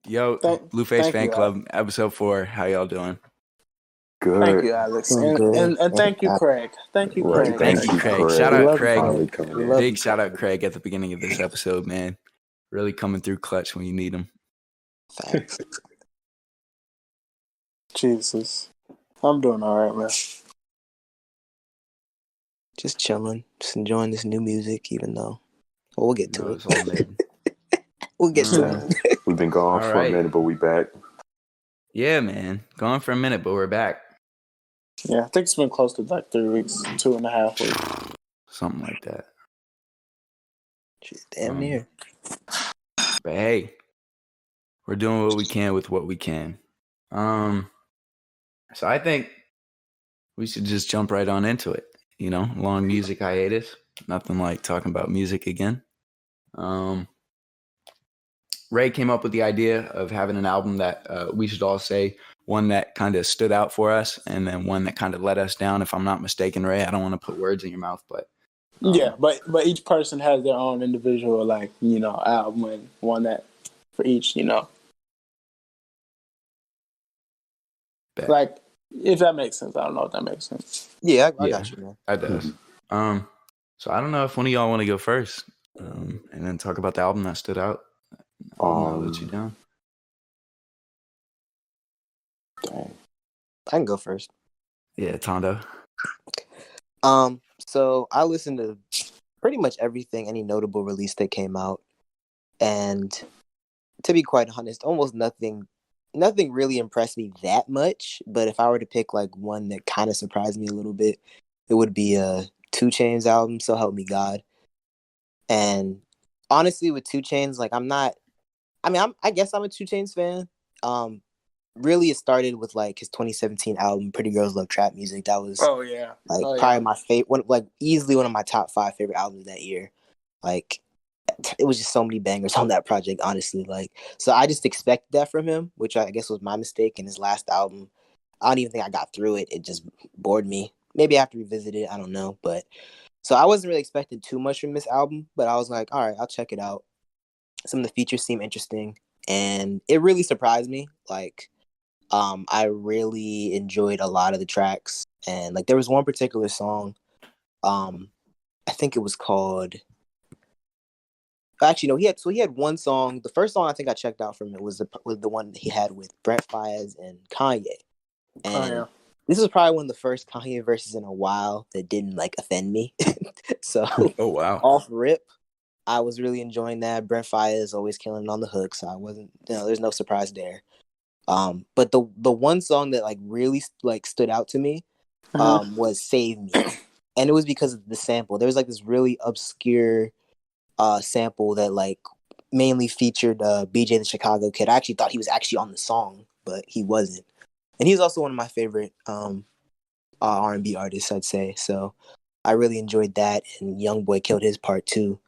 Yo, Blueface Fan Club, episode 4. How y'all doing? Good. Thank you, Alex. And thank you, Craig. Thank you, Craig. Thank you, Craig. Shout out Craig. Big shout out Craig at the beginning of this episode, man. Really coming through clutch when you need him. Thanks. Jesus. I'm doing all right, man. Just chilling. Just enjoying this new music, even though... Well, we'll get to it. We'll get to it. We've been gone for a minute, but we back. Yeah, man. Gone for a minute, but we're back. Yeah, I think it's been close to like 3 weeks, 2.5 weeks. Something like that. Jeez, damn near. But hey, we're doing what we can with what we can. So I think we should just jump right on into it. You know, long music hiatus. Nothing like talking about music again. Ray came up with the idea of having an album that we should all say one that kind of stood out for us and then one that kind of let us down, if I'm not mistaken, Ray. I don't want to put words in your mouth, but... yeah, but each person has their own individual, like, you know, album and one that for each, you know. Bet. Like, if that makes sense. I don't know if that makes sense. Yeah, I got you, man. That does. So I don't know if one of y'all want to go first and then talk about the album that stood out. I'll let you down. Dang. I can go first. Yeah, Tando. So I listened to pretty much everything, any notable release that came out, and to be quite honest, almost nothing really impressed me that much. But if I were to pick like one that kind of surprised me a little bit, it would be a 2 Chainz album, So Help Me God. And honestly, with 2 Chainz, like I guess I'm a 2 Chainz fan. Really, it started with like his 2017 album, Pretty Girls Love Trap Music. That was probably my favorite, like easily one of my top 5 favorite albums that year. Like, it was just so many bangers on that project, honestly. Like, so I just expected that from him, which I guess was my mistake. In his last album, I don't even think I got through it. It just bored me. Maybe I have to revisit it. I don't know, but so I wasn't really expecting too much from this album, but I was like, all right, I'll check it out. Some of the features seem interesting, and it really surprised me. Like, I really enjoyed a lot of the tracks, and like there was one particular song, I think it was called. Actually, no, he had one song. The first song I think I checked out from it was the one he had with Brent Faiyaz and Kanye, and this was probably one of the first Kanye verses in a while that didn't like offend me. So, oh wow, off rip, I was really enjoying that. Brent Faiyaz is always killing it on the hook, so I wasn't, there's no surprise there. But the one song that like really like stood out to me was Save Me. And it was because of the sample. There was like this really obscure sample that like mainly featured BJ the Chicago Kid. I actually thought he was actually on the song, but he wasn't. And he's also one of my favorite R&B artists, I'd say. So I really enjoyed that, and Youngboy killed his part too.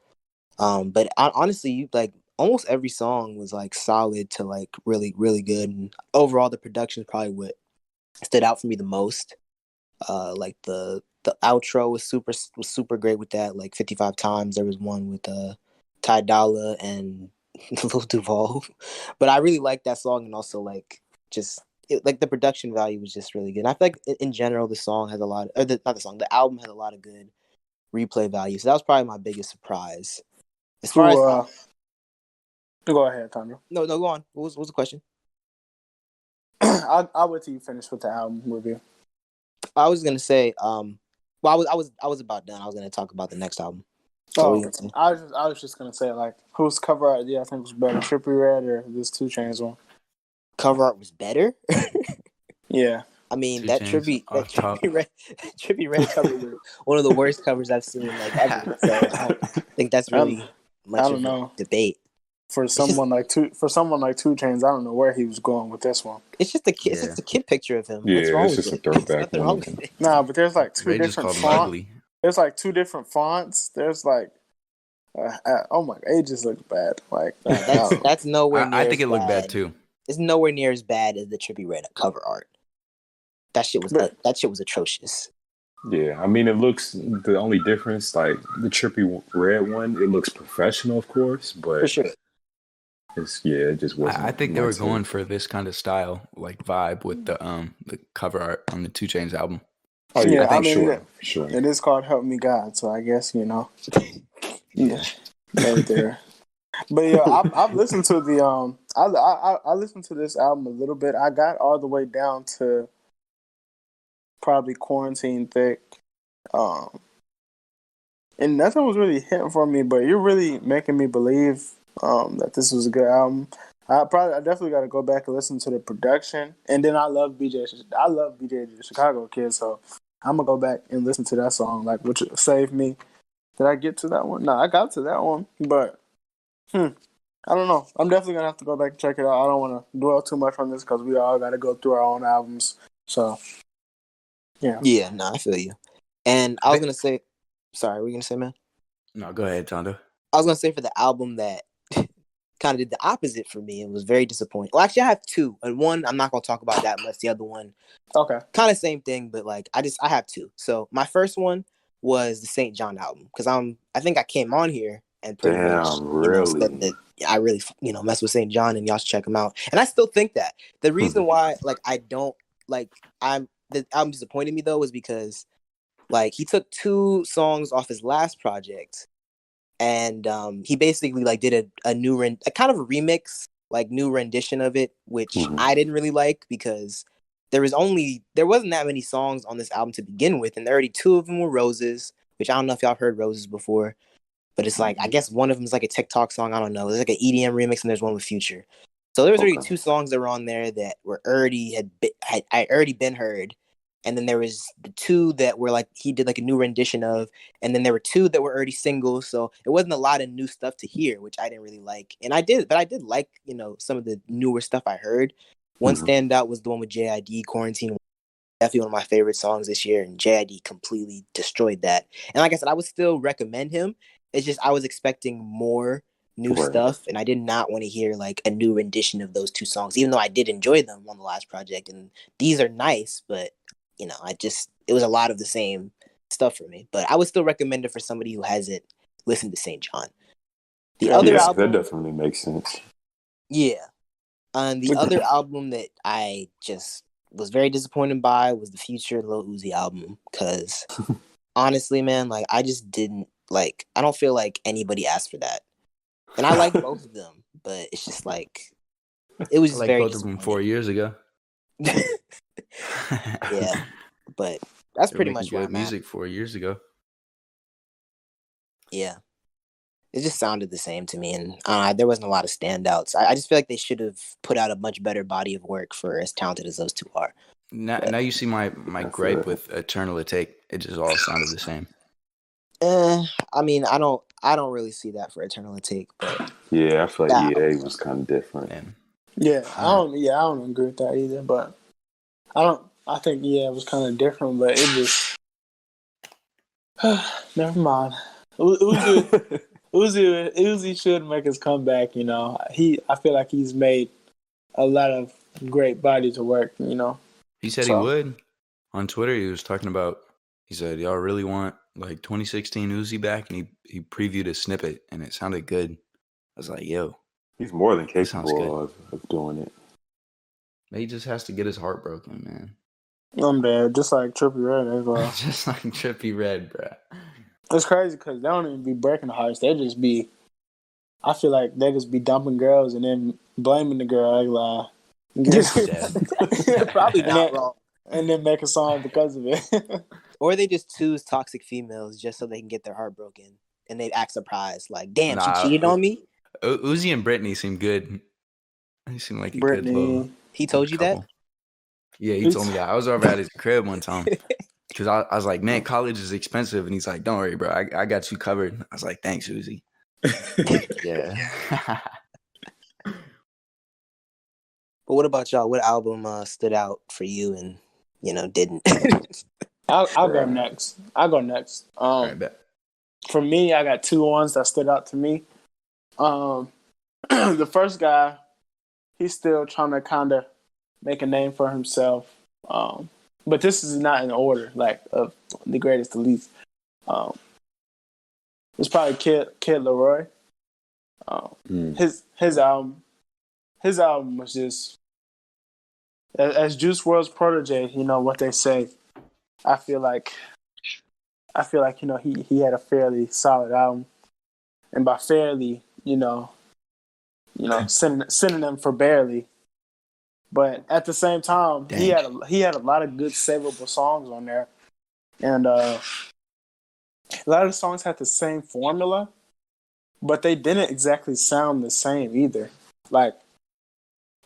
But honestly, like almost every song was like solid to like really, really good. And overall, the production is probably what stood out for me the most. Like the outro was super great with that. Like 55 Times. There was one with Ty Dolla and Lil Duval. But I really liked that song, and also like just like the production value was just really good. And I feel like in general the song has a lot, the album has a lot of good replay value. So that was probably my biggest surprise. As far as go ahead, Tando. No, go on. What was the question? I'll wait till you finish with the album review. I was gonna say, well, I was about done. I was gonna talk about the next album. I was just gonna say, like, whose cover art do you think was better, Trippie Redd or this 2 Chainz one? Cover art was better. Yeah, I mean that Trippie Redd cover was one of the worst covers I've seen like ever. So I don't think that's really much of a debate. For someone like 2 Chainz, I don't know where he was going with this one. It's just It's just a kid picture of him. Yeah, what's wrong it's just a throwback. Nah, but there's like 2 different fonts. There's like 2 different fonts. There's like, oh my, it just looks bad. Like that's nowhere near. I think it looked bad too. It's nowhere near as bad as the Trippie Redd cover art. That shit was atrocious. Yeah, I mean, it looks, the only difference, like the Trippie Redd one, it looks professional, of course, but for sure. It just wasn't. I think they were going for this kind of style, like vibe with the cover art on the 2 Chainz album. Oh yeah, I mean, sure. It is called "Help Me God," so I guess Yeah, right there. But yeah, I've listened to the I listened to this album a little bit. I got all the way down to probably Quarantine Thick, and nothing was really hitting for me. But you're really making me believe that this was a good album. I definitely got to go back and listen to the production, and then I love BJ the Chicago Kid, so I'm gonna go back and listen to that song, like which saved me. Did I get to that one? No, I got to that one, but I don't know. I'm definitely gonna have to go back and check it out. I don't want to dwell too much on this because we all got to go through our own albums. So, yeah. Yeah, no, I feel you. And I was gonna say, sorry, what were you gonna say, man? No, go ahead, Tando. I was gonna say for the album that kind of did the opposite for me and was very disappointing. Well, actually, I have 2, and one I'm not gonna talk about that much. The other one, okay, kind of same thing, but like I have 2. So my first one was the St. John album because I think I came on here and pretty much said that I really mess with St. John and y'all should check him out. And I still think that the reason why I don't the album disappointed me though was because he took 2 songs off his last project and he basically did a new a kind of a remix, new rendition of it, which I didn't really like because there wasn't that many songs on this album to begin with, and already 2 of them were Roses, which I don't know if y'all have heard Roses before, but it's I guess one of them is a TikTok song. I don't know. There's an EDM remix, and there's one with Future. So there was already 2 songs that were on there that were already had already been heard, and then there was the 2 that were he did a new rendition of, and then there were 2 that were already singles. So it wasn't a lot of new stuff to hear, which I didn't really like. And I did like some of the newer stuff I heard. One standout was the one with JID, Quarantine. Definitely one of my favorite songs this year, and JID completely destroyed that. And like I said, I would still recommend him. It's just I was expecting more new stuff, and I did not want to hear a new rendition of those 2 songs, even though I did enjoy them on the last project. And these are nice, but it was a lot of the same stuff for me. But I would still recommend it for somebody who hasn't listened to St. John. The other album, that definitely makes sense. Yeah. And the other album that I just was very disappointed by was the Future Lil Uzi album. Because honestly, man, I just didn't I don't feel like anybody asked for that. And I like both of them, but it's just it was just very both of them 4 years ago. Yeah, but that's pretty much where I'm music 4 years ago. Yeah, it just sounded the same to me, and there wasn't a lot of standouts. I just feel like they should have put out a much better body of work for as talented as those 2 are. Now you see my gripe with Eternal Atake. It just all sounded the same. I mean, I don't really see that for Eternal Atake, but yeah, I feel like EA was kind of different. Yeah, I don't agree with that either, but I think it was kind of different, but it just never mind. Uzi should make his comeback. I feel like he's made a lot of great body to work. He said he would. On Twitter, he was talking about. He said, "Y'all really want 2016 Uzi back?" And he previewed a snippet, and it sounded good. I was like, "Yo, he's more than capable of doing it." He just has to get his heart broken, man. I'm dead, just like Trippie Redd as well. Just like Trippie Redd, bro. It's crazy because they don't even be breaking hearts. They just be. I feel like they just be dumping girls and then blaming the girl. Probably not wrong. And then make a song because of it. Or they just choose toxic females just so they can get their heart broken, and they act surprised, damn, she cheated on me. Uzi and Brittany seem good. They seem like a good little. He told you couple. That? Yeah, he told me that. I was over at his crib one time because I was like, "Man, college is expensive," and he's like, "Don't worry, bro. I got you covered." I was like, "Thanks, Uzi." Yeah. But what about y'all? What album stood out for you and didn't? I'll go next. For me, I got 2 ones that stood out to me. The first guy, he's still trying to kind of make a name for himself. But this is not in order, of the greatest to least. It's probably Kid Laroi. His album was just as Juice WRLD's protege. You know what they say. I feel like he had a fairly solid album, and by fairly, synonym for barely. But at the same time, he had a lot of good savable songs on there, and a lot of the songs had the same formula, but they didn't exactly sound the same either. Like,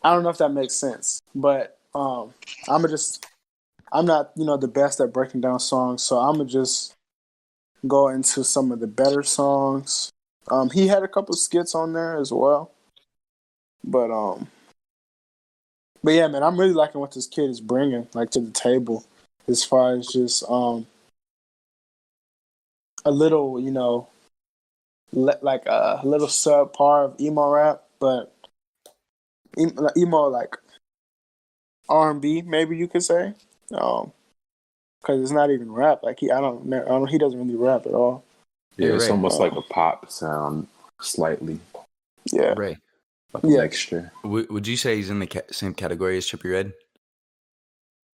I don't know if that makes sense, but I'm not the best at breaking down songs, so I'm gonna just go into some of the better songs. He had a couple skits on there as well, but yeah, man, I'm really liking what this kid is bringing like to the table, as far as just a little, like a little subpar of emo rap, but emo like R&B, maybe you could say, because it's not even rap. Like he doesn't really rap at all. Yeah, it's almost like a pop sound, slightly. Yeah, Ray. Like a mixture. Would you say he's in the same category as Trippie Redd?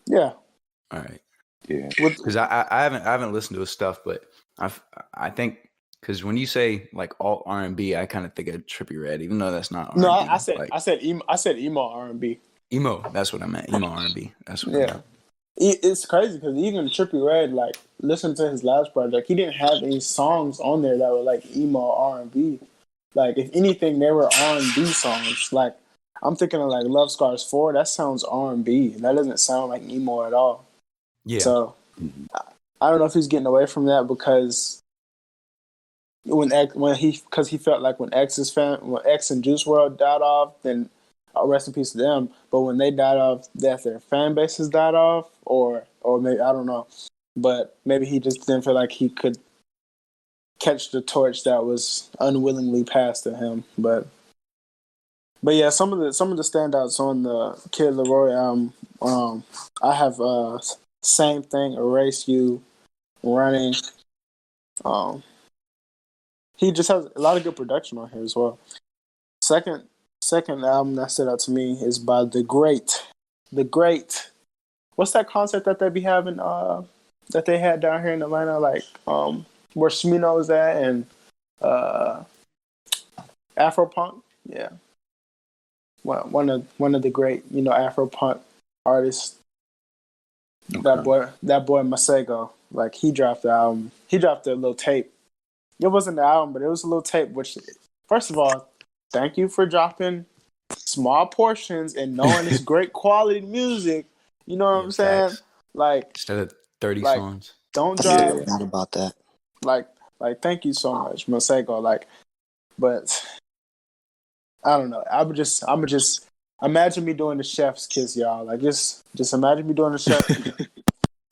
Yeah. All right. Yeah. Because I haven't listened to his stuff, but I think because when you say like alt R&B, I kind of think of Trippie Redd, even though that's not R&B. No, I said emo R&B. Emo, that's what I meant. Emo R&B, that's what I meant. It's crazy because even Trippie Redd, like, listen to his last project, he didn't have any songs on there that were like emo R&B. Like, if anything, they were R&B songs. Like, I'm thinking of like Love Scars 4. That sounds R&B. That doesn't sound like emo at all. Yeah. So I don't know if he's getting away from that because he felt like when X and Juice WRLD died off, then rest in peace to them. But when they died off, that their fan bases died off, or maybe I don't know. But maybe he just didn't feel like he could catch the torch that was unwillingly passed to him. But yeah, some of the standouts on the Kid Laroi album, I have Same Thing, Erase You, Running. He just has a lot of good production on here as well. Second album that stood out to me is by The Great. What's that concert that they be having? That they had down here in Atlanta, like where Smino is at and Afropunk. Yeah, one of the great Afropunk artists. Okay. That boy Masego. Like he dropped the album. He dropped a little tape. It wasn't the album, but it was a little tape. Which, first of all, thank you for dropping small portions and knowing it's great quality music. You know what I'm saying? Facts. Like instead of 30 songs. Don't drop. Yeah, not about that. Like, thank you so much, Masego. Like, but I don't know. I'm just imagine me doing the chef's kiss, y'all. Like, just imagine me doing the chef's kiss.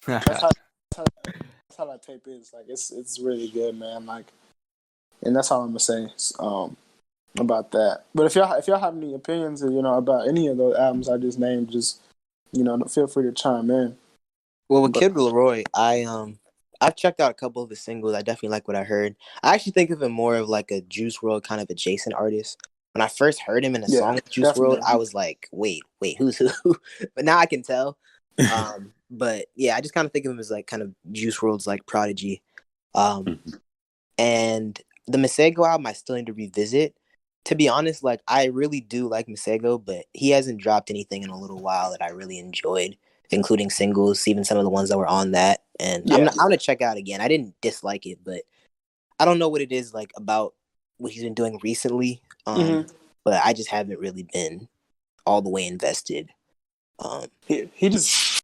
That's how that tape is. Like, it's really good, man. Like, and that's all I'm gonna say about that. But if y'all have any opinions, about any of those albums I just named, just feel free to chime in. Well, with Kid Laroi, I've checked out a couple of his singles. I definitely like what I heard. I actually think of him more of like a Juice WRLD kind of adjacent artist. When I first heard him in a song with Juice WRLD, I was like, wait, who's who? But now I can tell. But yeah, I just kind of think of him as like kind of Juice WRLD's like prodigy. And the Masego album I still need to revisit. To be honest, like I really do like Masego, but he hasn't dropped anything in a little while that I really enjoyed, including singles, even some of the ones that were on that. And I'm gonna check out again. I didn't dislike it, but I don't know what it is like about what he's been doing recently. But I just haven't really been all the way invested. He just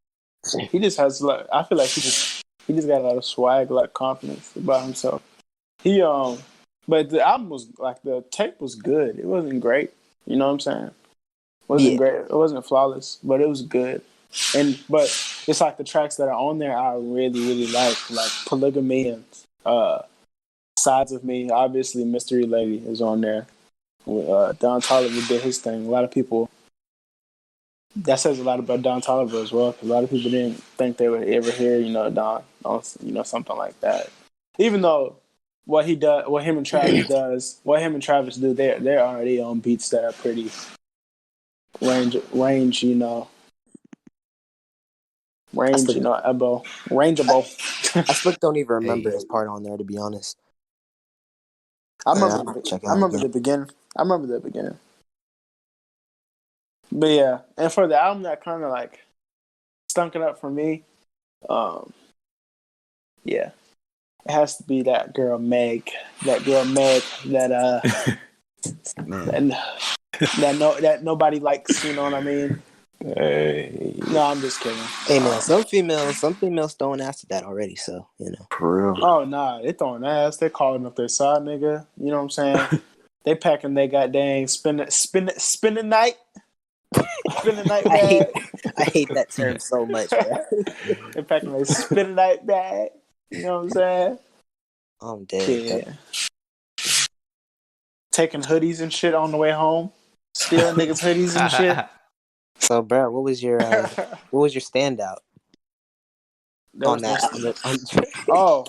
has like, I feel like he just got a lot of swag, like confidence about himself. But the album was like, the tape was good. It wasn't great. You know what I'm saying? It wasn't great. It wasn't flawless, but it was good. But it's like the tracks that are on there I really, really like Polygamy and Sides of Me. Obviously, Mystery Lady is on there. Don Toliver did his thing. A lot of people, that says a lot about Don Toliver as well, because a lot of people didn't think they would ever hear, Don, something like that. Even though what he does, what him and Travis does, what him and Travis do, they're already on beats that are pretty range, you know, rangeable. I still don't even remember Hey. his part on there, to be honest. I Yeah, remember, check it I out remember again. the beginning. I remember the beginning. But yeah, and for the album that kind of like stunk it up for me, yeah, it has to be that girl Meg, that Man. that nobody likes. You know what I mean? Hey, No, I'm just kidding. Hey man, some females throwing ass at that already, so you know. for real. Oh nah, they throwing ass. They calling up their side nigga. You know what I'm saying? They packing they goddamn spin the night. Spin the night bag. I hate that term so much, bro. They packing their spin the night bag. You know what I'm saying? I'm dead. Yeah. Taking hoodies and shit on the way home. Stealing niggas' hoodies and shit. So, bro, what was your standout on that? Oh.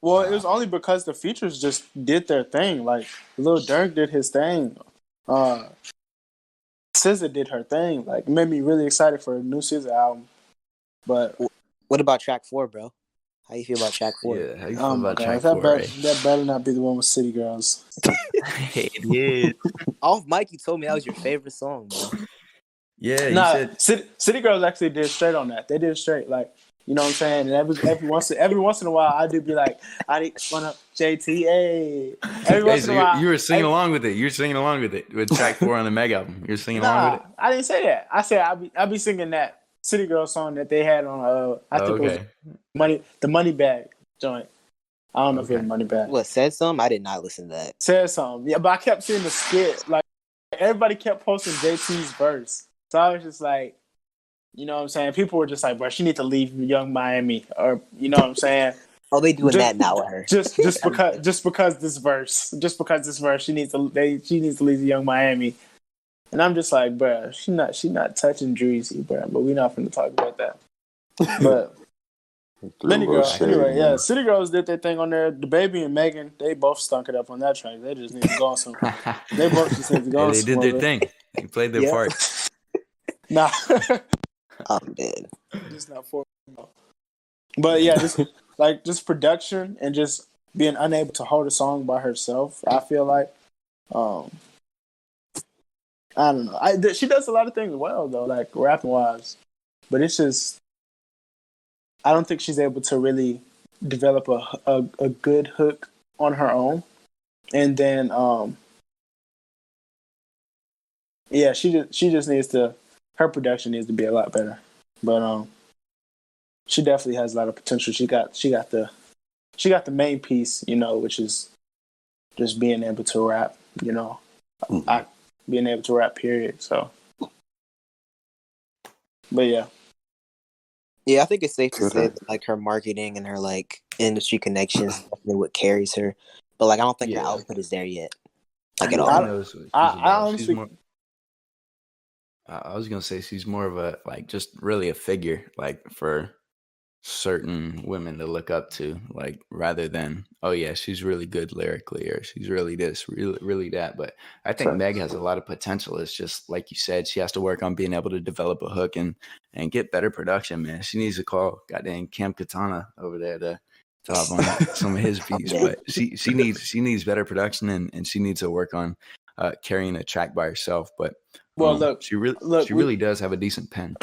Well, it was only because the features just did their thing. Like Lil Durk did his thing. SZA did her thing. Like it made me really excited for a new SZA album. But What about track 4, bro? How you feel about track 4? Yeah, how you oh feel my about god, track that 4, better, right? that better not be the one with City Girls. It is. Off mic, you told me that was your favorite song, bro. Yeah, you Nah, said City Girls actually did straight on that. They did straight, like you know what I'm saying. And every once in a while, I do be like, I need wanna JTA. Every hey, once so in a while, you were singing along with it. You were singing along with it with track 4 on the Meg album. You were singing along with nah, it. I didn't say that. I said I be singing that City Girl song that they had on. I think it was the Money Bag joint. I don't know if it was Okay. Money Bag. What, said some? I did not listen to that. Said something, yeah, but I kept seeing the skit. Like everybody kept posting JT's verse, so I was just like, you know what I'm saying? People were just like, bro, she need to leave Young Miami, or you know what I'm saying? Oh, they doing that now with her. Just because this verse, she needs to leave Young Miami. And I'm just like, bro, she not touching Dreezy, bro. But we're not going to talk about that. But anyway, yeah, City Girls did their thing on there. The Baby and Megan, they both stunk it up on that track. They just need to go on some. They both just need to go on They some. did their thing. They played their part. Nah, I'm dead. just not for. But yeah, just production and just being unable to hold a song by herself. I feel like, I don't know. She does a lot of things well though, like rapping wise, but it's just I don't think she's able to really develop a good hook on her own. And then yeah, she just needs to her production needs to be a lot better. But she definitely has a lot of potential. She got the main piece, you know, which is just being able to rap, you know. Being able to rap, period. So but yeah. Yeah, I think it's safe to say that like her marketing and her like industry connections definitely what carries her. But like I don't think her output is there yet. Like at all. I honestly I was gonna say she's more of a like just really a figure like for certain women to look up to, like rather than oh yeah she's really good lyrically or she's really this really that. But I think Meg has a lot of potential. It's just like you said, she has to work on being able to develop a hook and get better production, man. She needs to call goddamn Cam Katana over there to hop on some of his beats. But she needs better production and she needs to work on carrying a track by herself. But she really does have a decent pen.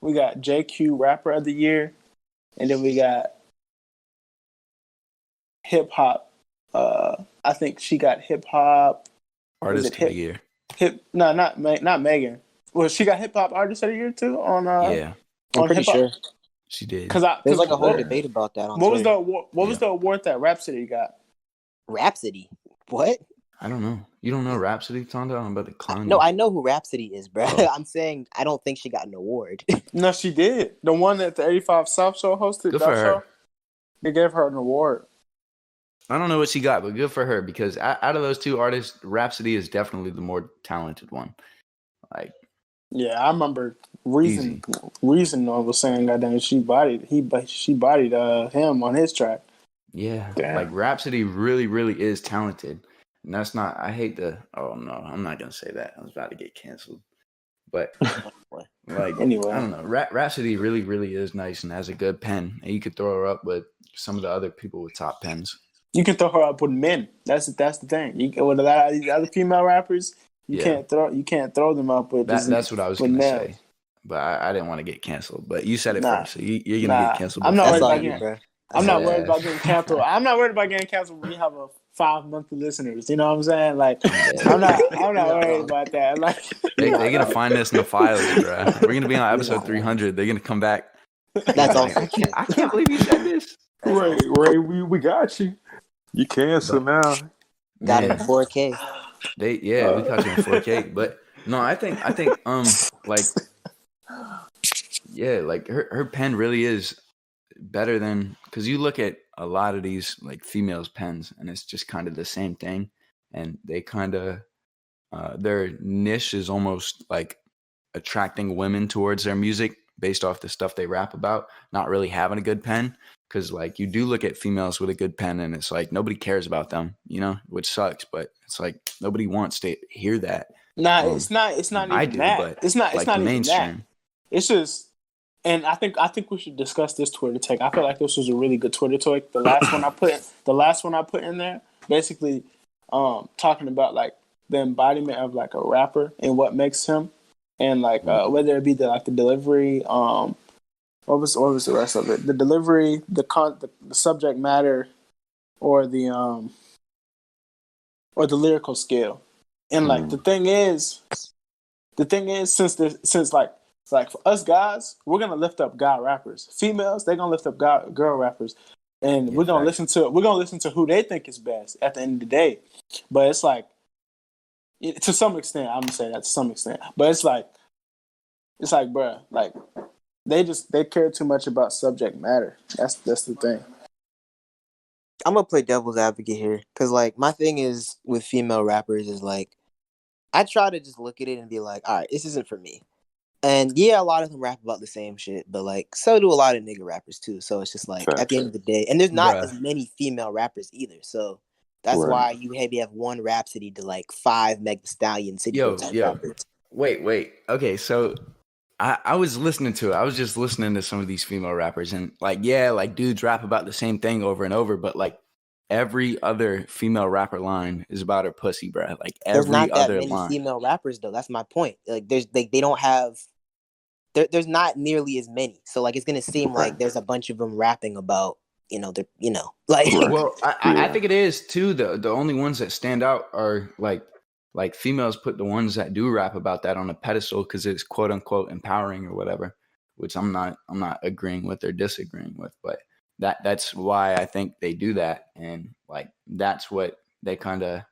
we got JQ Rapper of the Year, and then we got hip hop. I think she got hip hop Artist of the Year. Not Megan. Well, she got hip hop Artist of the Year too on. Yeah, I'm pretty sure she did. There's like a whole debate about that. What was the award that Rhapsody got? Rhapsody? What? I don't know. You don't know Rhapsody, Tando? I'm about to clown you. No, I know who Rhapsody is, bro. I'm saying I don't think she got an award. No, she did. The one that the 85 South Show hosted. Good for her. Show, they gave her an award. I don't know what she got, but good for her because out of those two artists, Rhapsody is definitely the more talented one. Like Yeah, I remember Easy. Reason was saying goddamn she bodied him on his track. Yeah, like Damn. Rhapsody really is talented, and that's not. I hate the. Oh no, I'm not gonna say that. I was about to get canceled, but like I Anyway, don't know. Rhapsody really is nice and has a good pen, and you could throw her up with some of the other people with top pens. you can throw her up with men. That's the thing. With a lot of these other female rappers, Yeah, you can't throw them up with that's what I was with gonna males. say, but I didn't want to get canceled. But you said it Nah, first, so you're gonna get nah. canceled I'm not before That's worried all about me. you, getting. bro. I'm That's all not you. worried Yeah, about getting canceled. I'm not worried about getting canceled when you have a 5 monthly listeners. You know what I'm saying? Like, I'm dead. I'm You're not not worried wrong. about that. Like, You're They're not gonna wrong. find this in the files, bro. We're gonna be on You're episode not wrong. 300. They're gonna come back. They're gonna That's be like, also true. I can't believe you said this. That's Ray, also Ray, we got you. You cancel But now. got him in man, 4K. we caught you in 4K. But no, I think like yeah, like her pen really is better than because you look at a lot of these like females pens and it's just kind of the same thing, and they kind of their niche is almost like attracting women towards their music based off the stuff they rap about, not really having a good pen. Because like you do look at females with a good pen and it's like nobody cares about them, which sucks. But it's like nobody wants to hear that. nah, Um, it's not I even do, that. but It's like the not even that. mainstream, It's just, and I think we should discuss this Twitter take. I feel like this was a really good Twitter take. The last one I put in there, basically, talking about like the embodiment of like a rapper and what makes him, and like whether it be the delivery, what was the rest of it? The delivery, the subject matter, or the lyrical skill. And like the thing is, since like it's like for us guys, we're gonna lift up guy rappers. Females, they're gonna lift up girl rappers, and yeah, facts. we're gonna listen to who they think is best at the end of the day. But it's like to some extent, I'm gonna say that to some extent. But it's like, bruh, like they care too much about subject matter. That's the thing. I'm gonna play devil's advocate here, cause like my thing is with female rappers is like I try to just look at it and be like, all right, this isn't for me. And yeah, a lot of them rap about the same shit, but like so do a lot of nigga rappers too. So it's just like at the Facts. end of the day, and there's not Bruh. as many female rappers either. So that's Right. why you maybe have one Rhapsody to like 5 Meg Thee Stallion City Boy Yo, type yo, rappers. wait. Okay, so I was listening to it. I was just listening to some of these female rappers, and like, yeah, like dudes rap about the same thing over and over, but like every other female rapper line is about her pussy, bro. Like There's every not that other many line. female rappers though. That's my point. Like there's like they don't have there's not nearly as many. So like it's gonna seem Okay. like there's a bunch of them rapping about like Right. Well, I Yeah. think it is too. The only ones that stand out are like females put the ones that do rap about that on a pedestal because it's quote unquote empowering or whatever, which I'm not agreeing with or disagreeing with, but that's why I think they do that, and like that's what they kind of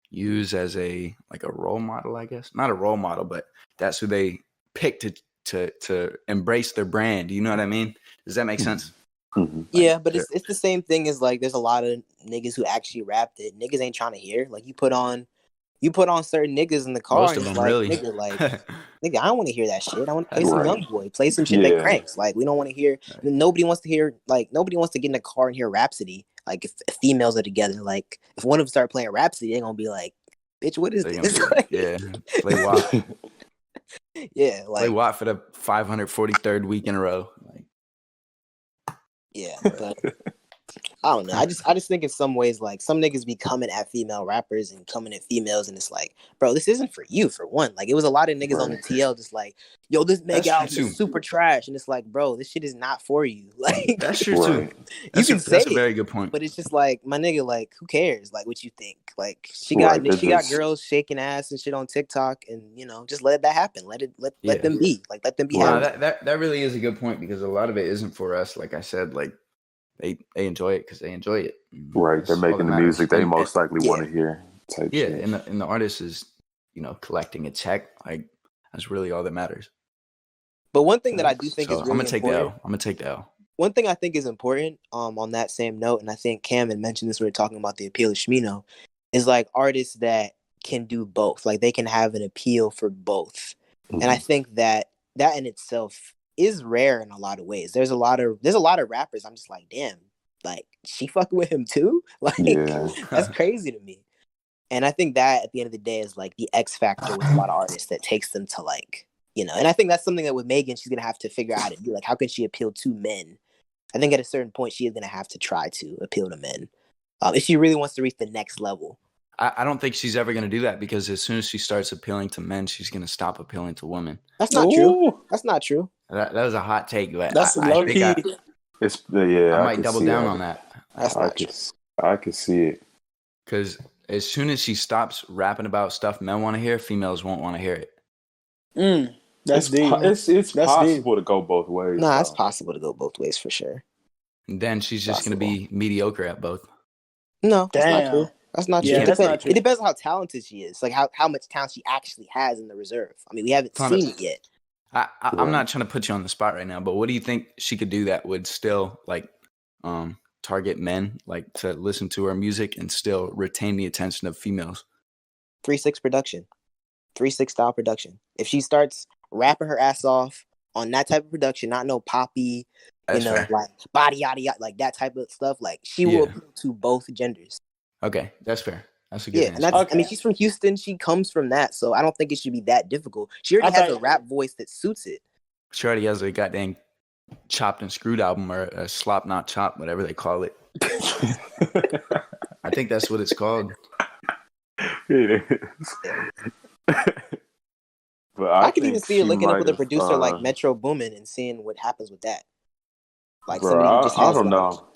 use as a like a role model, I guess. Not a role model, but that's who they pick to embrace their brand. You know what I mean? Does that make sense? Mm-hmm. Like, yeah, but it's the same thing as like there's a lot of niggas who actually rap that niggas ain't trying to hear. Like you put on certain niggas in the car most and of it's them, like really. nigga, I don't want to hear that shit. I want to play some Right. Young Boy, play some shit that Yeah. cranks. Like we don't want to hear. Nobody wants to hear. Like nobody wants to get in the car and hear Rhapsody. Like if females are together, like if one of them start playing Rhapsody, they're gonna be like, "Bitch, what is They're gonna this?" be like, yeah, play WAP. Yeah, Play like WAP for the 543rd week in a row. Like, yeah, but I don't know. I just think in some ways, like some niggas be coming at female rappers and coming at females, and it's like, bro, this isn't for you. For one, like it was a lot of niggas on the Right. TL just like, yo, this Meg That's true album too. is super trash, and it's like, bro, this shit is not for you. Like That's true too. Right. you can say That's a it, very good point. but it's just like my nigga, like who cares? Like what you think? Like she Right. got girls shaking ass and shit on TikTok, and just let that happen. Let Yeah. them be. Like let them be No, happy. that really is a good point because a lot of it isn't for us. Like I said, like they enjoy it because they enjoy it. Right. That's They're all that making the matters. music they And most likely yeah. want to hear. Type yeah, shit. and the artist is collecting a check. Like that's really all that matters. But one thing that I do think So is I'm really gonna take the important. L. I'm gonna take the L. One thing I think is important on that same note, and I think Cam had mentioned this when we were talking about the appeal of Shmino, is like artists that can do both. Like they can have an appeal for both. And I think that in itself is rare in a lot of ways. There's a lot of rappers I'm just like, damn, like she fucking with him too? Like Yeah. that's crazy to me. And I think that at the end of the day is like the X factor with a lot of artists that takes them to like, and I think that's something that with Megan, she's going to have to figure out how to do. Like, how can she appeal to men? I think at a certain point, she is going to have to try to appeal to men if she really wants to reach the next level. I don't think she's ever going to do that because as soon as she starts appealing to men, she's going to stop appealing to women. That's not true. That's not true. That was a hot take, but That's low key. I might double down on that. That's not true. I could see it. Because as soon as she stops rapping about stuff men want to hear, females won't want to hear it. That's deep. It's possible to go both ways. No, it's possible to go both ways for sure. And then she's just going to be mediocre at both. No, that's not true. That's not true. Yeah, that's not true. It depends on how talented she is. Like how much talent she actually has in the reserve. I mean, we haven't seen it yet. I'm not trying to put you on the spot right now, but what do you think she could do that would still like target men, like to listen to her music and still retain the attention of females? 3-6 production, 3-6 style production. If she starts rapping her ass off on that type of production, not no poppy, fair. like body yada yada, like that type of stuff, like she will appeal to both genders. Okay, that's fair. That's a good answer. And that's, I mean, she's from Houston. She comes from that, so I don't think it should be that difficult. She already has a rap voice that suits it. She already has a goddamn chopped and screwed album, or a slop not chopped, whatever they call it. I think that's what it's called. It is. But I could even see her linking up with a producer like Metro Boomin and seeing what happens with that. Like, bro, I don't know.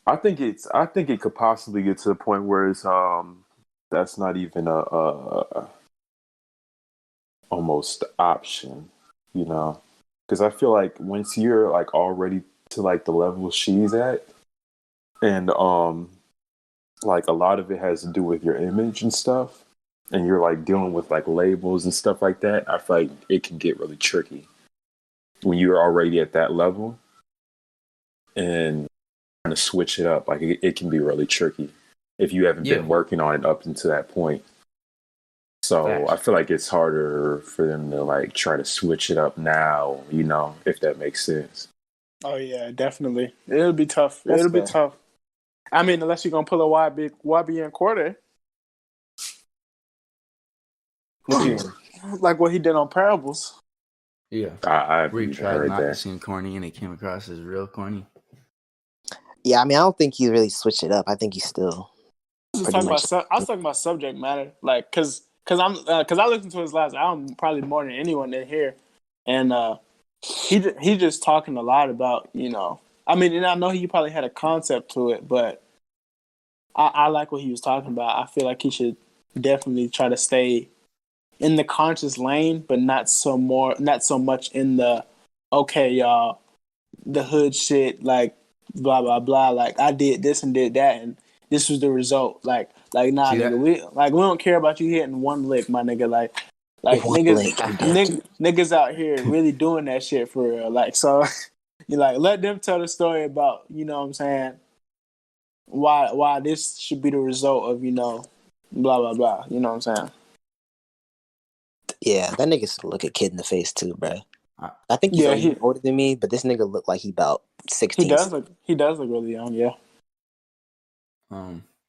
I think it could possibly get to the point where it's that's not even a almost option, because I feel like once you're like already to like the level she's at, and like a lot of it has to do with your image and stuff, and you're like dealing with like labels and stuff like that, I feel like it can get really tricky when you're already at that level and trying to switch it up. Like it can be really tricky if you haven't been working on it up until that point. So I feel like it's harder for them to like try to switch it up now, if that makes sense. Oh yeah, definitely. It'll be tough. It'll be tough. I mean, unless you're gonna pull a YB quarter. Like what he did on Parables. Yeah. I tried not to seem corny and it came across as real corny. Yeah, I mean, I don't think he really switched it up. I think he's still. I was talking about subject matter, like, cause I listened to his last album probably more than anyone in here, and he just talking a lot about, I mean, and I know he probably had a concept to it, but I like what he was talking about. I feel like he should definitely try to stay in the conscious lane, but not so much in the okay, y'all, the hood shit, like blah blah blah. Like I did this and did that, and this was the result. Like nah, nigga, we don't care about you hitting one lick, my nigga. Like niggas out here really doing that shit for real. Like, so you like let them tell the story about, you know what I'm saying, why this should be the result of, blah blah blah. You know what I'm saying? Yeah, that nigga should look a kid in the face too, bro. I think he's older than me, but this nigga look like he about 16. He does look really young, yeah.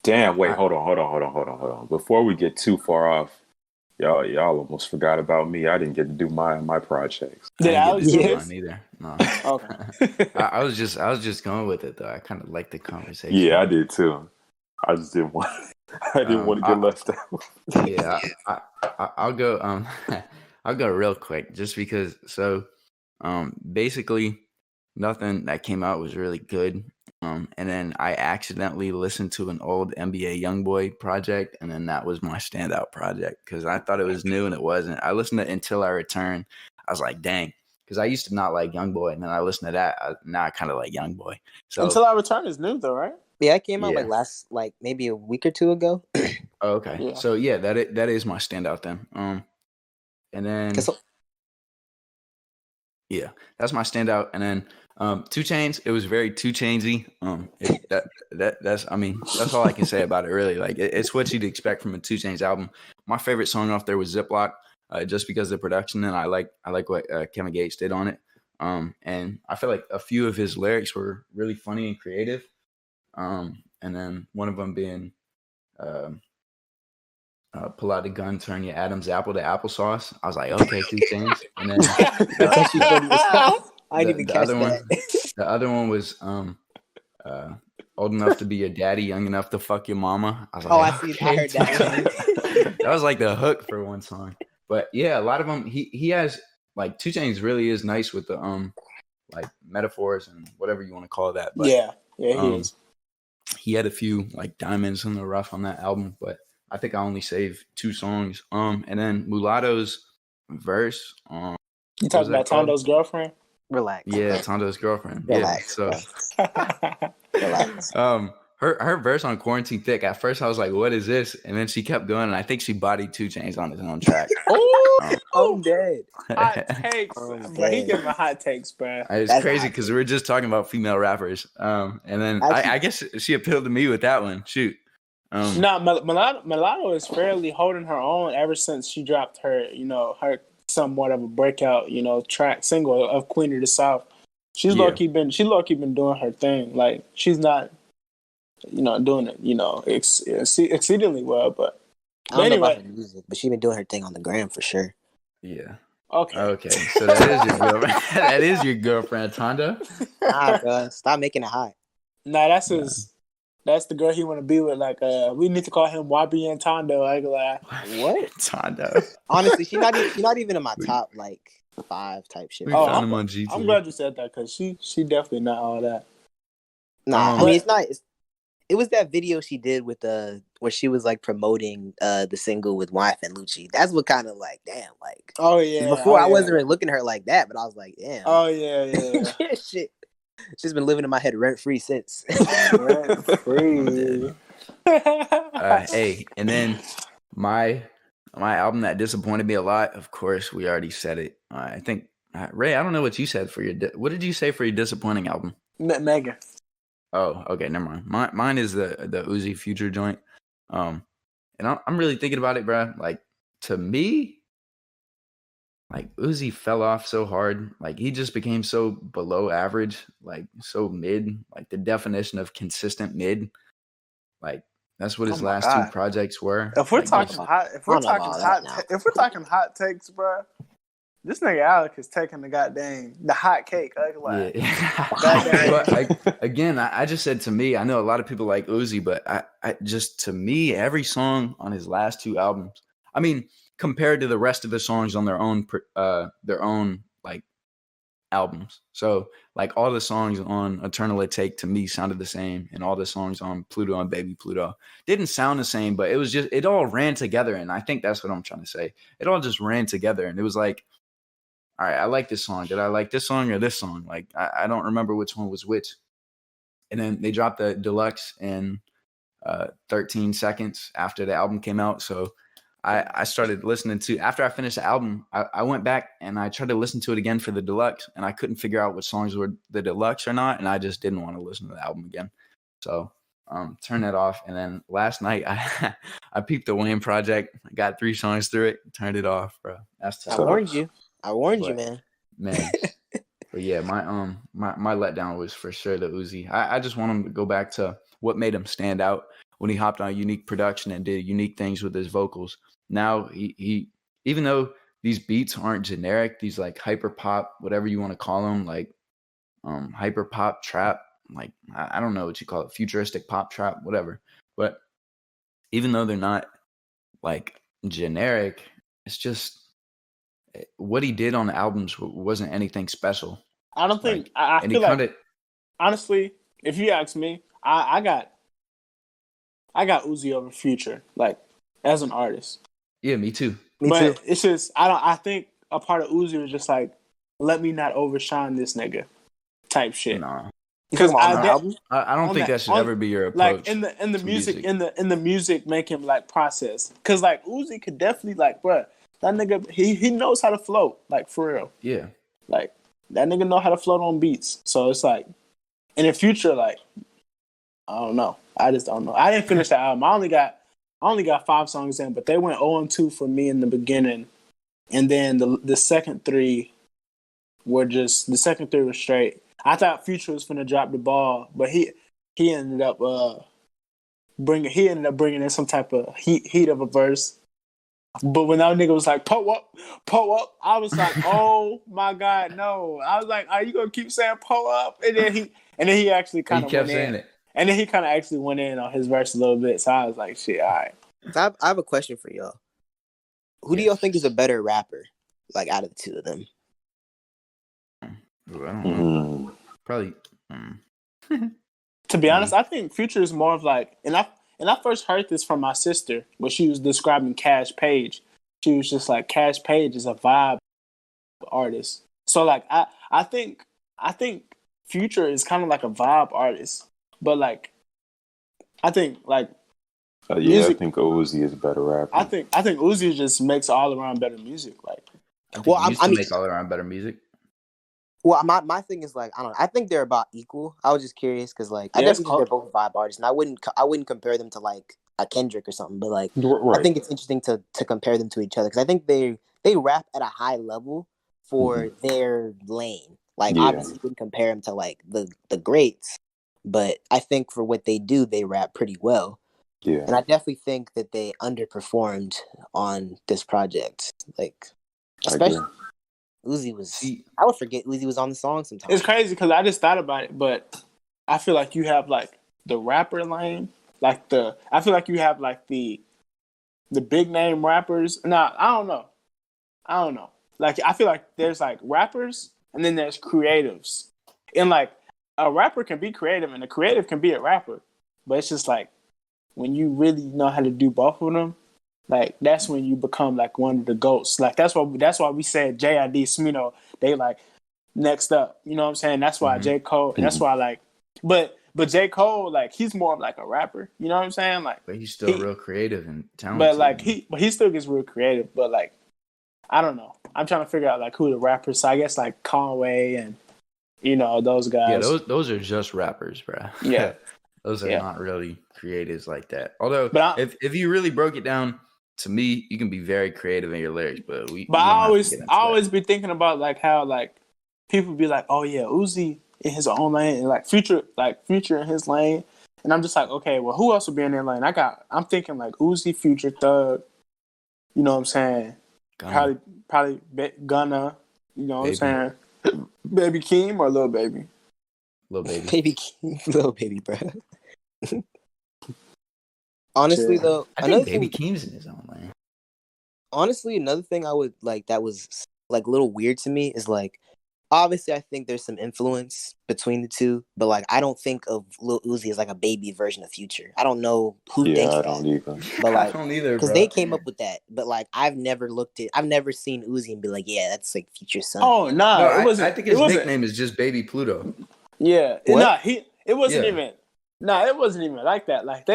Damn, wait, hold on. Before we get too far off, y'all almost forgot about me. I didn't get to do my projects. Yeah, I was either. No. Okay. I was just going with it though. I kind of liked the conversation. Yeah, I did too. I just didn't want. I didn't want to get left out. Yeah, I'll go. I'll go real quick, just because. So, basically, nothing that came out was really good. And then I accidentally listened to an old NBA YoungBoy project, and then that was my standout project because I thought it was new and it wasn't. I listened to Until I Return. I was like, dang, because I used to not like YoungBoy, and then I listened to that. Now I kind of like YoungBoy. So Until I Return is new though, right? Yeah, it came out like maybe a week or two ago. Oh, okay. Yeah. So yeah, that is my standout then. And then yeah, that's my standout. And then 2 Chainz, it was very 2 Chainsy. That's all I can say about it really. Like it's what you'd expect from a 2 Chainz album. My favorite song off there was Ziploc. just because of the production, and I like what Kevin Gates did on it. And I feel like a few of his lyrics were really funny and creative. And then one of them being pull out the gun, turn your Adam's apple to applesauce. I was like, okay, 2 Chainz. And then That's actually funny as hell. I didn't even catch other that. the other one was old enough to be your daddy, young enough to fuck your mama. I was like, I see. I heard that one. That was like the hook for one song. But yeah, a lot of them. He has like 2 Chainz really is nice with the like metaphors and whatever you want to call that. But, yeah, he is. He had a few like diamonds in the rough on that album, but I think I only saved 2 songs. And then Mulatto's verse. You talking about Tando's girlfriend? Relax. Yeah, Tando's girlfriend. Relax. Yeah, so Relax. her verse on Quarantine Thick. At first, I was like, "What is this?" And then she kept going, and I think she bodied 2 Chainz on his own track. I'm dead. Hot takes, bro. He giving hot takes, bro. It's That's crazy because we were just talking about female rappers. And then I guess she appealed to me with that one. Shoot. No, Mulatto is fairly holding her own ever since she dropped her, her somewhat of a breakout, track single of Queen of the South. She's low key been doing her thing. Like she's not, doing it, exceedingly well. But I don't know about her music, but she's been doing her thing on the gram for sure. Yeah. Okay. So that is your girlfriend. That is your girlfriend, Tando. Nah, bro, stop making it hot. Nah, that's his. That's the girl he want to be with. Like, we need to call him YBN Tando. I like, what? Tando. Honestly, she's not even in my top like 5 type shit. We found him on G2. I'm glad you said that because she definitely not all that. Nah, I mean it's not. It was that video she did with where she was like promoting the single with Wife and Lucci. That's what kind of like, damn, like. Oh yeah. Before I wasn't really looking at her like that, but I was like, damn. Oh yeah. Shit. She's been living in my head rent free since. Rent free. Hey, and then my album that disappointed me a lot. Of course, we already said it. I think Ray. I don't know what you said for your. What did you say for your disappointing album? Megan. Oh, okay, never mind. Mine is the Uzi Future joint. And I'm really thinking about it, bro. Like to me, like Uzi fell off so hard. Like he just became so below average, like so mid. Like the definition of consistent mid. Like that's what his last 2 projects were. If we're like, talking hot takes, bro. This nigga Alec is taking the hot cake. Like, But again, I just said to me, I know a lot of people like Uzi, but I just to me, every song on his last 2 albums, I mean, compared to the rest of the songs on their own like albums. So like all the songs on Eternal Take to me sounded the same, and all the songs on Pluto and Baby Pluto didn't sound the same, but it all ran together, and I think that's what I'm trying to say. It all just ran together, and it was like, all right, I like this song. Did I like this song or this song? Like, I don't remember which one was which. And then they dropped the deluxe in 13 seconds after the album came out. So I started listening to, after I finished the album, I went back and I tried to listen to it again for the deluxe. And I couldn't figure out which songs were the deluxe or not. And I just didn't want to listen to the album again. So turned that off. And then last night, I peeped the Wayne Project. I got 3 songs through it. Turned it off, bro. That's tough. I warned you, man. But yeah, my letdown was for sure the Uzi. I just want him to go back to what made him stand out when he hopped on Unique Production and did unique things with his vocals. Now he even though these beats aren't generic, these like hyper pop, whatever you want to call them, like hyper pop trap, like I don't know what you call it, futuristic pop trap, whatever. But even though they're not like generic, it's just what he did on the albums wasn't anything special. I don't think. I feel like, honestly, if you ask me, I got Uzi over Future, like as an artist. Yeah, me too. But it's just I think a part of Uzi was just like, let me not overshine this nigga, type shit. Nah. Because I don't think that should ever be your approach. Like in the music, in the music making like process. Because like Uzi could definitely like, bruh, that nigga he knows how to float, like for real. Yeah. Like that nigga know how to float on beats. So it's like in the future, like I don't know. I just don't know. I didn't finish the album. I only got 5 songs in, but they went 0-2 for me in the beginning. and then the second three were straight. I thought Future was finna drop the ball, but he ended up bringing in some type of heat of a verse. But when that nigga was like, pull up, I was like, oh my God, no. I was like, are you gonna keep saying pull up? And then he actually kind He of kept went saying in. it. And then he kind of actually went in on his verse a little bit. So I was like, shit, all right. So I have a question for y'all. Who do y'all think is a better rapper, like out of the two of them? Ooh, I don't know. Probably. To be honest, I think Future is more of like, and I first heard this from my sister when she was describing Cash Page. She was just like, Cash Page is a vibe artist. So like, I think Future is kind of like a vibe artist, but like, I think like I music. think Uzi is a better rapper. I think Uzi just makes all around better music. Like, Well, he used to make all around better music. Well, my thing is like, I don't know. I think they're about equal. I was just curious because like I definitely think they're both vibe artists, and I wouldn't compare them to like a Kendrick or something. But like, I think it's interesting to compare them to each other because I think they rap at a high level for their lane. Like, obviously, you wouldn't compare them to like the greats, but I think for what they do, they rap pretty well. Yeah, and I definitely think that they underperformed on this project. Like, especially. Uzi was. I would forget Uzi was on the song sometimes. It's crazy because I just thought about it, but I feel like you have like the rapper lane, like I feel like you have like the big name rappers. Nah, I don't know. Like I feel like there's like rappers and then there's creatives, and like a rapper can be creative and a creative can be a rapper, but it's just like when you really know how to do both of them. Like that's when you become like one of the goats. Like that's why we said JID Smino, they like next up. You know what I'm saying? That's why J. Cole. That's why like but J. Cole, like he's more of like a rapper. You know what I'm saying? Like but he's still real creative and talented. But like he still gets real creative. But like I don't know. I'm trying to figure out like who the rappers. So I guess like Conway and those guys. Yeah, those are just rappers, bro. Yeah. Those are not really creatives like that. Although, if you really broke it down, to me, you can be very creative in your lyrics, but I always be thinking about like how like people be like, oh yeah, Uzi in his own lane, and like Future in his lane, and I'm just like, okay, well, who else would be in their lane? I'm thinking like Uzi, Future, Thug, you know what I'm saying? Gunna. Probably Gunna, you know what I'm saying? Baby Keem or Lil Baby? Lil Baby. Baby Keem, Lil Baby, bro. Honestly, though, I think Baby Keem's in his own lane. Honestly, another thing I would like that was like a little weird to me is like, obviously, I think there's some influence between the two, but like, I don't think of Lil Uzi as like a baby version of Future. I don't know who thinks that. Don't either. But like, I don't either, because they came up with that. But like, I've never seen Uzi and be like, yeah, that's like Future's son. Oh no, it wasn't. I think his nickname is just Baby Pluto. Yeah, it wasn't even. No, it wasn't even like that. Like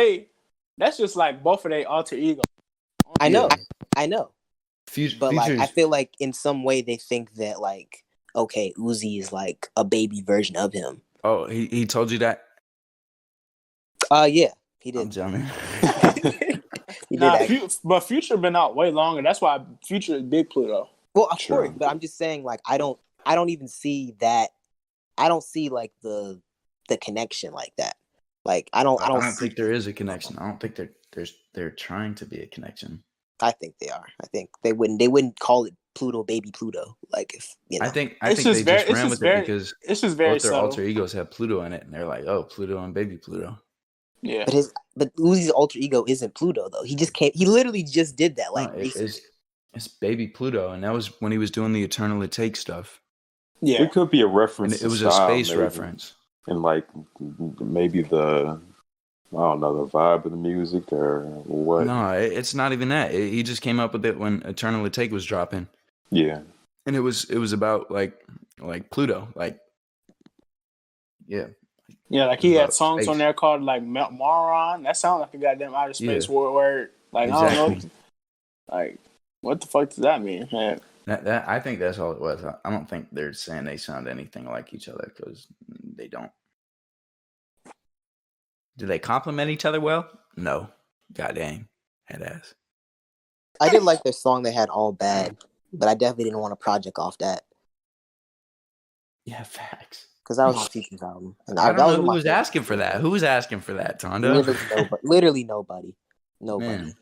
that's just like both of their alter ego. I know. But like, Future's... I feel like in some way they think that like, okay, Uzi is like a baby version of him. Oh, he told you that? Yeah, he did. I'm jamming. He did. But Future been out way longer. That's why Future is Big Pluto. Well, of course, but I'm just saying, like, I don't even see that. I don't see like the connection like that. Like, I don't think there is a connection. I don't think they're trying to be a connection. I think they are. I think they wouldn't call it Pluto, Baby Pluto. Like, if you know. I think they just ran with it because it's just very both their subtle. alter egos have Pluto in it, and they're like, oh, Pluto and Baby Pluto. Yeah, but Uzi's alter ego isn't Pluto though. He just came. He literally just did that. Like, it's Baby Pluto, and that was when he was doing the Eternal It Takes stuff. Yeah, it could be a reference. And it was a space reference, and like maybe the the vibe of the music or what. No, it's not even that. He just came up with it when Eternal It Take was dropping. Yeah, and it was about like Pluto, like like he had songs on there called like Moron. That sounds like a goddamn outer space word. Like exactly. I don't know, like what the fuck does that mean? Man? That I think that's all it was. I don't think they're saying they sound anything like each other because they don't. Do they complement each other well? No. God dang. Head ass. I did like their song they had, All Bad. but I definitely didn't want a project off that Yeah, facts. because that was my Future's album, and I that don't was know one of who my was favorite asking for Future that. Who albums. was asking for that, Tondo? Literally nobody. Literally nobody. Nobody. Man,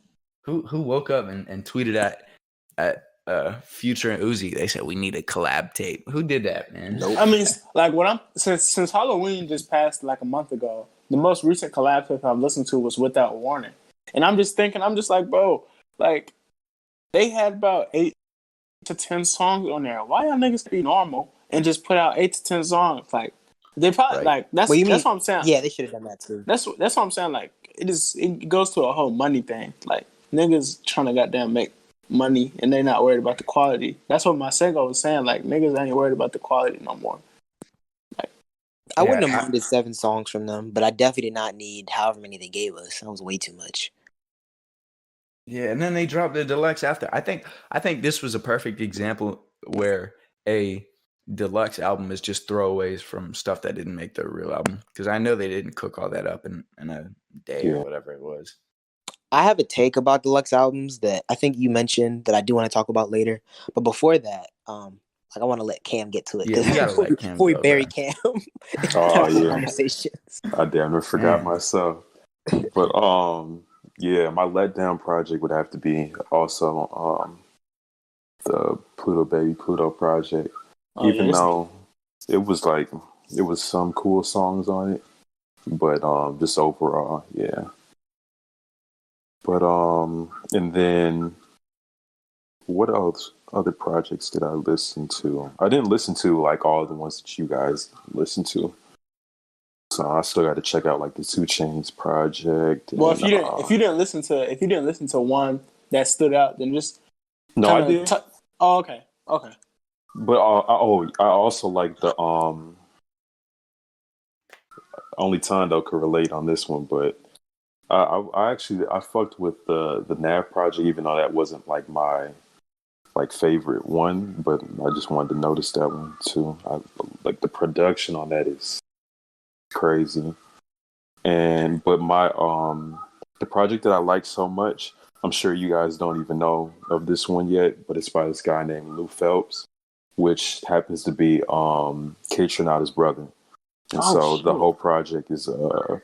who woke up and tweeted at Future and Uzi? They said we need a collab tape. Who did that, man? Nope. I mean, like when I'm since Halloween just passed like a month ago, the most recent collab tape I've listened to was Without Warning, and I'm just thinking, I'm just like, bro, like they had about 8 to 10 songs on there. Why y'all niggas be normal and just put out 8 to 10 songs? Like they probably Right. like What you mean? that's what I'm saying. Yeah, they should have done that too. That's what I'm saying. Like it goes to a whole money thing. Like niggas trying to goddamn make money and they're not worried about the quality. That's what my single was saying. Like niggas ain't worried about the quality no more. I Yeah, wouldn't have minded 7 songs from them, but I definitely did not need however many they gave us. That was way too much. Yeah, and then they dropped the deluxe after. I think this was a perfect example where a deluxe album is just throwaways from stuff that didn't make the real album. Because I know they didn't cook all that up in a day or Yeah. whatever it was. I have a take about deluxe albums that I think you mentioned that I do want to talk about later. But before that, like I want to let Cam get to it Yeah, we gotta before, let Cam before we go, bury bro. Cam in Oh yeah, conversations. I damn near forgot Man. myself. But yeah, my letdown project would have to be also the Pluto Baby Pluto project. Oh Even yeah, though it was like it was some cool songs on it, but just overall, yeah. But and then what else? Other projects did I listen to? I didn't listen to like all the ones that you guys listened to. So I still got to check out like the Two Chains project. well, And, if you didn't listen to one that stood out, then just no, I kind of. did. Oh, okay. But I also like the only Tando could relate on this one. But I actually I fucked with the Nav project, even though that wasn't like my like favorite one. But I just wanted to notice that one too. Like the production on that is crazy. And but my the project that I like so much, I'm sure you guys don't even know of this one yet, but it's by this guy named Lou Phelps, which happens to be Kate Trinata's brother. And Oh so the shoot. whole project is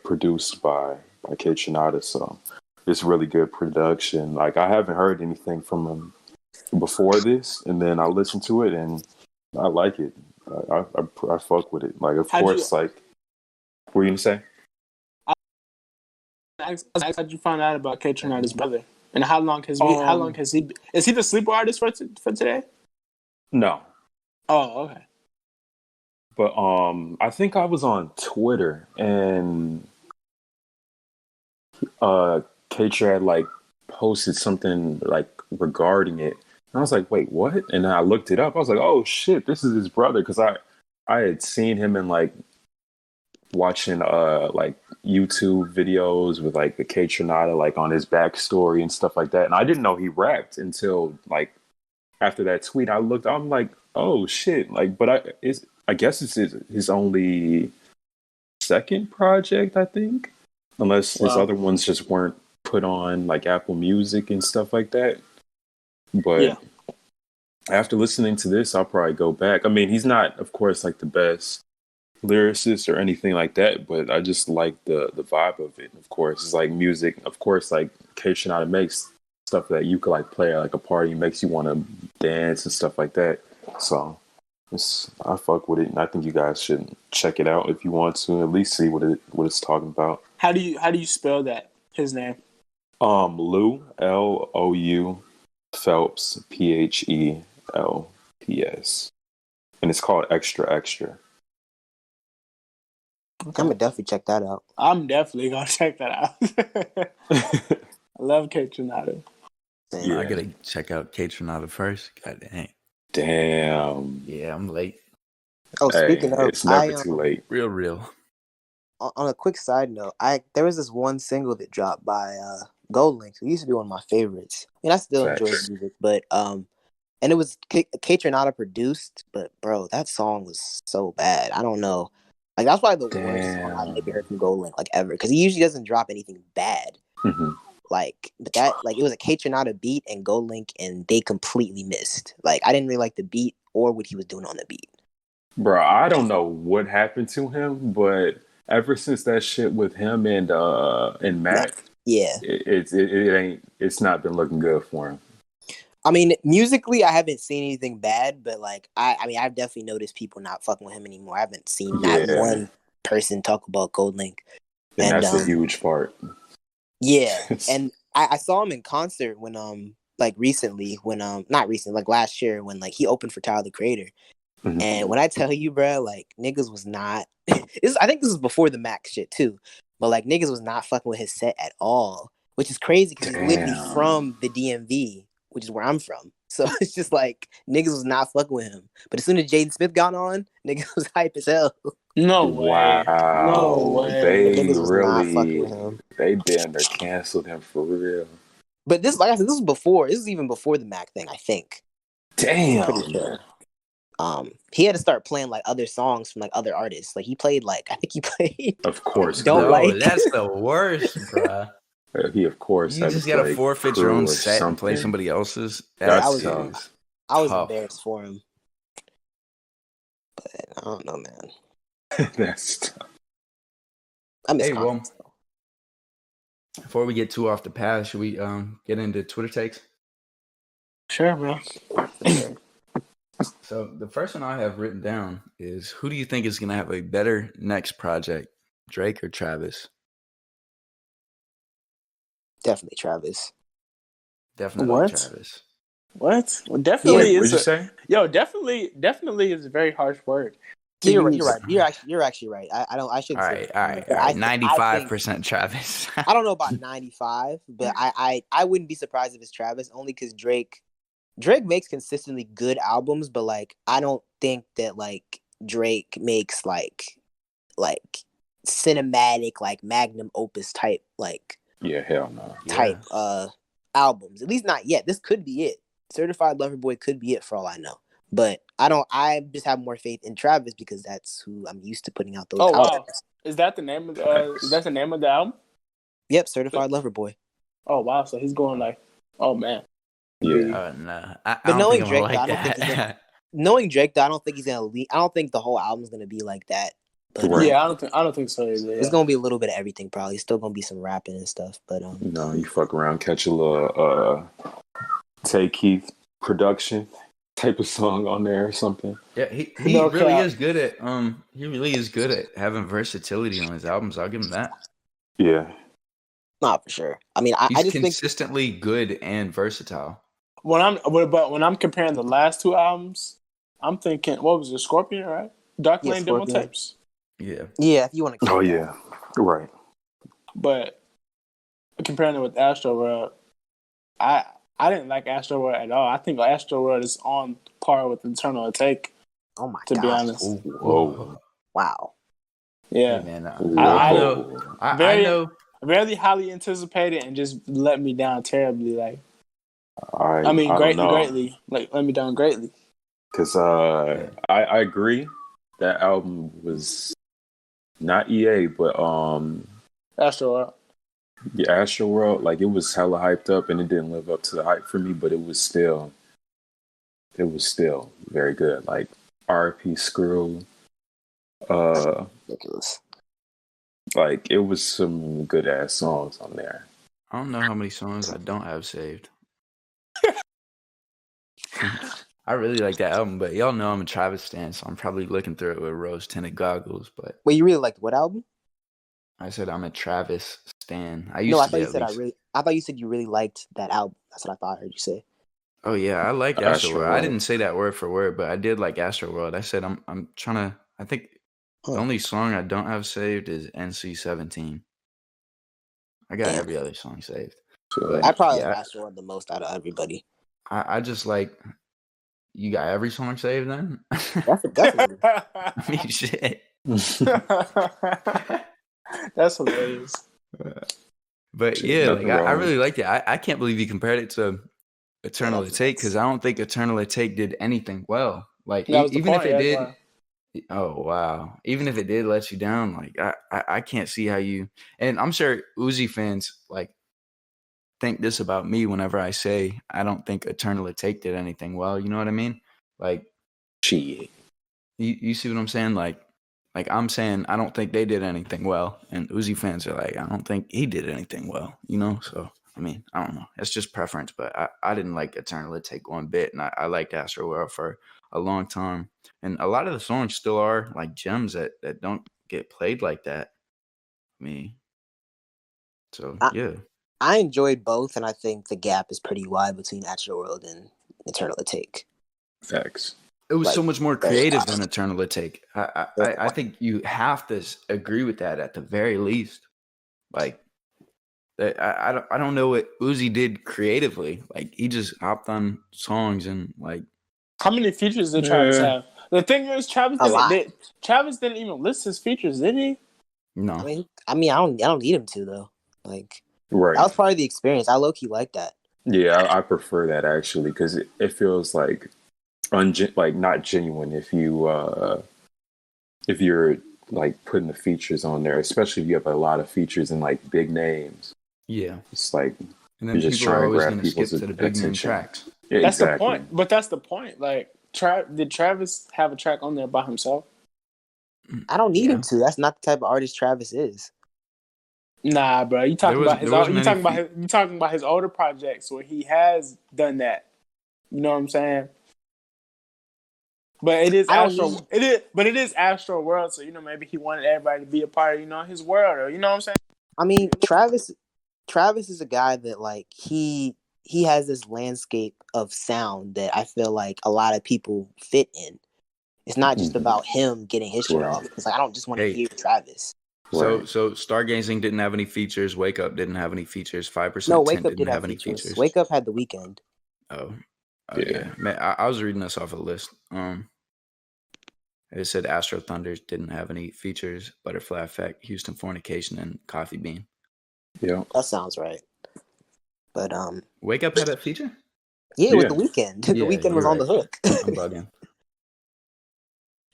produced by Kate Trinata. So it's really good production. Like I haven't heard anything from him before this, and then I listened to it and I like it. I fuck with it. Like of How'd you course, like what were you gonna say? how'd you find out about K Trinata's brother? And how long has Um, he? Is he the sleeper artist for today? no. Oh, okay. But I think I was on Twitter and Keitra had like posted something like regarding it. And I was like, wait, what? And then I looked it up. I was like, oh shit, this is his brother. Because I had seen him in like watching like YouTube videos with like the K Trinata like on his backstory and stuff like that. And I didn't know he rapped until like after that tweet. I'm like, oh shit. Like, but I guess it's his only second project, I think. Unless his Wow. other ones just weren't put on like Apple Music and stuff like that. Yeah. But after listening to this, I'll probably go back. I mean, he's not, of course, like the best lyricist or anything like that, but I just like the vibe of it. Of course, it's like music. Of course, like Kate Shinada makes stuff that you could like play at like a party, makes you want to dance and stuff like that. So I fuck with it, and I think you guys should check it out if you want to at least see what it's talking about. How do you spell that? His name. Lou Lou Phelps Phelps, and it's called Extra Extra. I'm gonna definitely check that out. I'm definitely gonna check that out. I love K Trinata. Yeah. I gotta check out Kate Trinata first. God dang. Damn. Yeah, I'm late. Oh, Hey, speaking of, it's never too late. Real. On a quick side note, there was this one single that dropped by Gold Link, who used to be one of my favorites. I still enjoy his Facts. music, but and it was Kate Trinata produced, but bro, that song was so bad. I don't know. Like that's probably the worst song I've maybe Damn. heard from Gold Link like ever, because he usually doesn't drop anything bad. Hmm. Like, but that like it was a K Tronada beat and Gold Link, and they completely missed. Like, I didn't really like the beat or what he was doing on the beat. Bro, I don't know what happened to him, but ever since that shit with him and Mac, Yeah. it's not been looking good for him. I mean, musically, I haven't seen anything bad, but like, I mean, I've definitely noticed people not fucking with him anymore. I haven't seen not Yeah. one person talk about Gold Link, And that's a huge part. Yeah, and I saw him in concert when like recently when not recently, like last year when like he opened for Tyler the Creator. Mhm. And when I tell you, bro, like niggas was not. I think this was before the Max shit too, but like niggas was not fucking with his set at all, which is crazy because he's literally Damn. from the DMV, which is where I'm from. So it's just like niggas was not fucking with him. But as soon as Jaden Smith got on, niggas was hype as hell. No way. No Wow. way. They Niggas was not fucking really with him. they damn near canceled him for real. But this, like I said, this was before. This is even before the Mac thing, I think. Damn. Pretty sure. He had to start playing like other songs from like other artists. Like he played like I think he played Of course. Don't No, Like. that's the worst, bruh. He of course You had just to gotta play forfeit your own Crew or set and play something. somebody else's. That's I was- tough. I was Tough. embarrassed for him. But I don't know, man. That's tough. I miss Hey, well, concerts, though. before we get too off the path, should we get into Twitter takes? Sure, bro. So the first one I have written down is, who do you think is gonna have a better next project, Drake or Travis? Definitely Travis. Definitely What? Travis. What? Well, definitely What'd is you a, say? yo. Definitely is a very harsh word. to You're right. use. You're actually right. I shouldn't All say right. that. I think- 95% Travis. I don't know about 95, but I wouldn't be surprised if it's Travis, only because Drake makes consistently good albums, but like I don't think that like Drake makes like cinematic like magnum opus type like Yeah, hell no. type albums. At least not yet. This could be it. Certified Lover Boy could be it for all I know. But I just have more faith in Travis because that's who I'm used to putting out those Oh wow, albums. is that the name of that's the name of the album? Yep, Certified Lover Boy. Oh wow, so he's going like, oh man. Yeah. No. I But don't knowing think I'm Drake, like I don't think he's that. gonna. Knowing Drake, though, I don't think he's gonna lead. I don't think the whole album's gonna be like that. But Right. Yeah, I don't think so either. it's Yeah. gonna be a little bit of everything. Probably still gonna be some rapping and stuff. But No, you fuck around, catch a little Tay Keith production type of song on there or something. Yeah, he No really cap. is good at having versatility on his albums. I'll give him that. Yeah. not for sure. I mean, I He's just think consistently good and versatile. When I'm comparing the last two albums, I'm thinking, what was it, Scorpion, right? Dark Yeah, Lane Demo Scorpion. Tapes. Yeah. yeah, if you want to. Oh yeah. Right. But comparing it with Astro World, I didn't like Astro World at all. I think Astro World is on par with Eternal Take, Oh my to god! be honest. Whoa. Wow. Yeah. Hey, man, I Whoa. I Very- know. Very highly anticipated and just let me down terribly. Like, I I mean, don't know. greatly. Like, let me down greatly. Because I agree that album was not EA, but Astro World. the Astro World, like it was hella hyped up and it didn't live up to the hype for me, but it was still very good. Like RP Screw, Ridiculous. like it was some good ass songs on there. I don't know how many songs I don't have saved. I really like that album, but y'all know I'm a Travis stan, so I'm probably looking through it with rose-tinted goggles. But Wait, you really liked what album? I said I'm a Travis stan. I used No, I to thought be you at said least. I thought you said you really liked that album. That's what I thought I heard you say. Oh yeah, I like Astro Astroworld. I World. didn't say that word for word, but I did like Astroworld. I said I'm trying to. I think the only song I don't have saved is NC-17. I got Damn. every other song saved. So, But I probably yeah, like Astro World the most out of everybody. I just like. You got every song saved then? Definitely. I mean, shit. That's hilarious. But Shit, yeah, nothing like I wrong. really liked it. I can't believe you compared it to Eternal that's Take nuts. because I don't think Eternal Take did anything well. Like That was the even if point, it that's did, why. oh wow, even if it did let you down, like I can't see how you. And I'm sure Uzi fans like think this about me whenever I say I don't think Eternal Atake did anything well. You know what I mean? Like, Shit. you see what I'm saying? Like I'm saying I don't think they did anything well, and Uzi fans are like, I don't think he did anything well. You know? So I mean, I don't know. It's just preference, but I didn't like Eternal Atake one bit, and I liked Astro World for a long time, and a lot of the songs still are like gems that don't get played like that. I mean, so I, yeah. I enjoyed both, and I think the gap is pretty wide between Natural World and Eternal Take. Facts. It was Like, so much more very creative wide. than Eternal Atake. Very I think you have to agree with that at the very least. Like, I don't know what Uzi did creatively. Like, he just hopped on songs and like. How many features did Travis Yeah. have? The thing is, Travis A lot. didn't even list his features, did he? No, I don't need him to though. Like, Right. that was part of the experience. I low key like that. Yeah, I prefer that actually because it feels like like not genuine if you're like putting the features on there, especially if you have a lot of features and like big names. yeah, It's like and then you're just people are trying to always grab going to skip people's to the big name attention. tracks. Yeah, That's exactly. the point. But that's the point. Like, did Travis have a track on there by himself? I don't need Yeah. him to. That's not the type of artist Travis is. Nah, bro. You talking about his older projects where he has done that. You know what I'm saying? But it is Astro World, so maybe he wanted everybody to be a part of his world, or you know what I'm saying? I mean, Travis is a guy that like he has this landscape of sound that I feel like a lot of people fit in. It's not just about him getting his shit off. It's like I don't just want to hear Travis. So Stargazing didn't have any features. Wake Up didn't have any features. 5% No, Wake Tint Up did didn't have have any features. features. Wake Up had The Weeknd. Oh Yeah. yeah. Man, I was reading this off a list. It said Astro Thunders didn't have any features. Butterfly Effect, Houston Fornication, and Coffee Bean. Yeah. That sounds right. But Wake Up had a feature? with The Weeknd. The Yeah, Weeknd was you're on the right. hook. I'm bugging.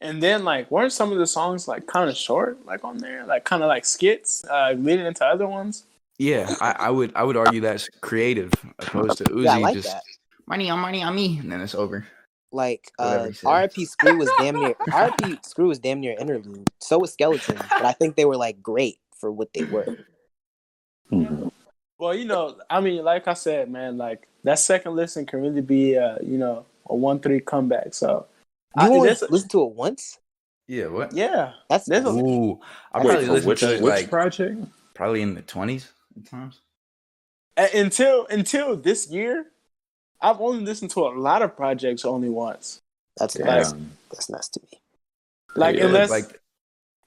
And then like, weren't some of the songs like kind of short, like on there, like kind of like skits, leading into other ones? Yeah, I would argue that's creative opposed to Uzi Yeah, I like just that. money on me, and then it's over. Like Whatever he said. R.I.P. Screw was damn near interlude. So was Skeleton, but I think they were like great for what they were. Mhm. Well, I mean, like I said, man, like that second listen can really be, a 1-3 comeback. So You only listen to it once? Yeah, what? yeah, That's Ooh, I Wait, probably for listened which to it like project? probably in the 20s at times. until this year, I've only listened to a lot of projects only once. that's Damn. nice. That's nice to me. Like Yeah,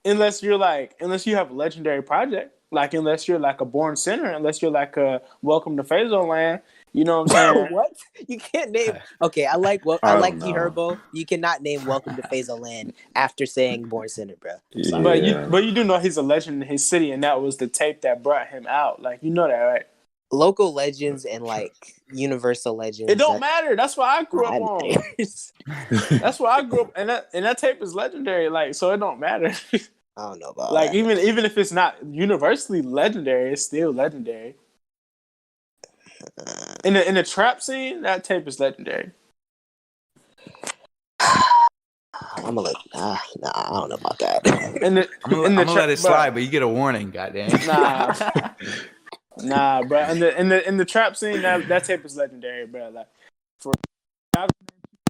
unless you have a legendary project, like unless you're like a Born Sinner, unless you're like a Welcome to Phaso Land, you know what I'm saying? What? You can't name. Okay, I like I I don't like know. G Herbo. You cannot name Welcome to Phaso Land after saying Born Sinner, bro. Yeah. But you do know he's a legend in his city, and that was the tape that brought him out. Like, you know that, right? Local legends and like universal legends. It don't matter. That's what I grew up on. matters. That's what I grew up, and that tape is legendary. Like, so it don't matter. I don't know about Like, that. even if it's not universally legendary, it's still legendary. In the trap scene, that tape is legendary. I'm gonna I don't know about that. I'm gonna let it slide, but you get a warning, goddamn. Nah, bro. In the trap scene, that tape is legendary, bro. Like, for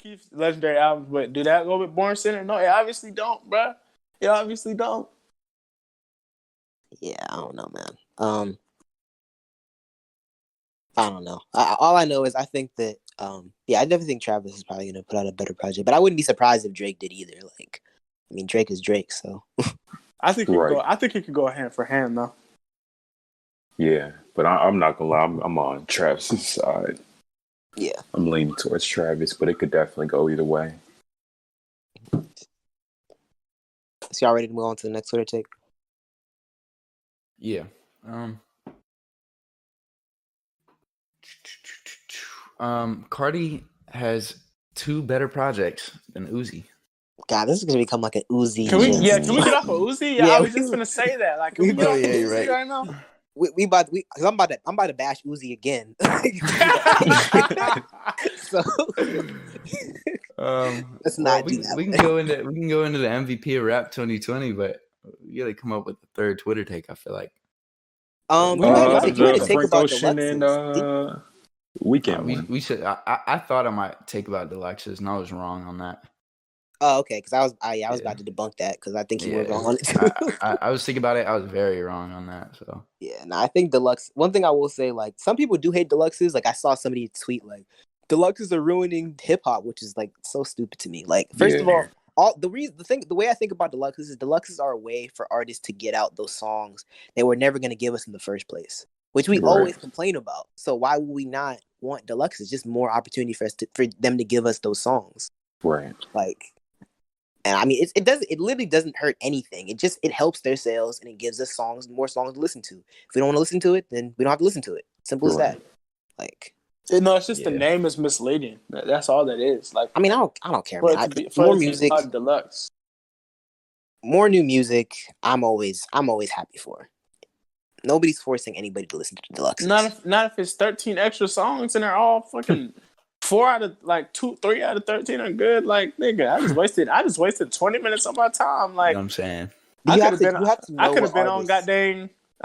Keith's legendary albums, but do that go with Born Sinner? No, it obviously don't, bro. It obviously don't. Yeah, I don't know, man. I don't know. All I know is I think that I definitely think Travis is probably gonna put out a better project, but I wouldn't be surprised if Drake did either. Like, I mean, Drake is Drake, so I think it could go hand for hand though. Yeah, but I'm not gonna lie. I'm on Travis's side. yeah. I'm leaning towards Travis, but it could definitely go either way. So y'all ready to move on to the next Twitter take? Yeah. Cardi has 2 better projects than Uzi. God, this is gonna become like an Uzi. Can we get off of Uzi? Yeah, Yeah, I was just gonna say that. Like, can we get off of you're Uzi right. right now? Cause I'm about to bash Uzi again. So let's Well, not do that. we can go into the MVP of Rap 2020, but you gotta come up with a third Twitter take. I feel like You had a the take Frank about Ocean and deluxes. Weekend one. we should. I thought I might take about deluxes, and I was wrong on that. Oh, okay. Because I was about to debunk that because I think you were wrong on it too. I was thinking about it. I was very wrong on that. So Yeah, no, I think deluxe. One thing I will say, like some people do hate deluxes. Like I saw somebody tweet like deluxes are ruining hip hop, which is like so stupid to me. Like first of all the way I think about deluxes is deluxes are a way for artists to get out those songs they were never going to give us in the first place, which we always complain about. So why would we not want deluxes? Just more opportunity for them to give us those songs, Right? like. And I mean, it literally doesn't hurt anything. It helps their sales and it gives us more songs to listen to. If we don't want to listen to it, then we don't have to listen to it. Simple as that. Like, no, it's just the name is misleading. That's all that is. Like, I mean, I don't care, man. More music, deluxe, more new music. I'm always happy for. Nobody's forcing anybody to listen to the deluxe. Not if it's 13 extra songs and they're all fucking 3 out of 13 are good. Like, nigga, I just wasted 20 minutes of my time. Like, you know what I'm saying. I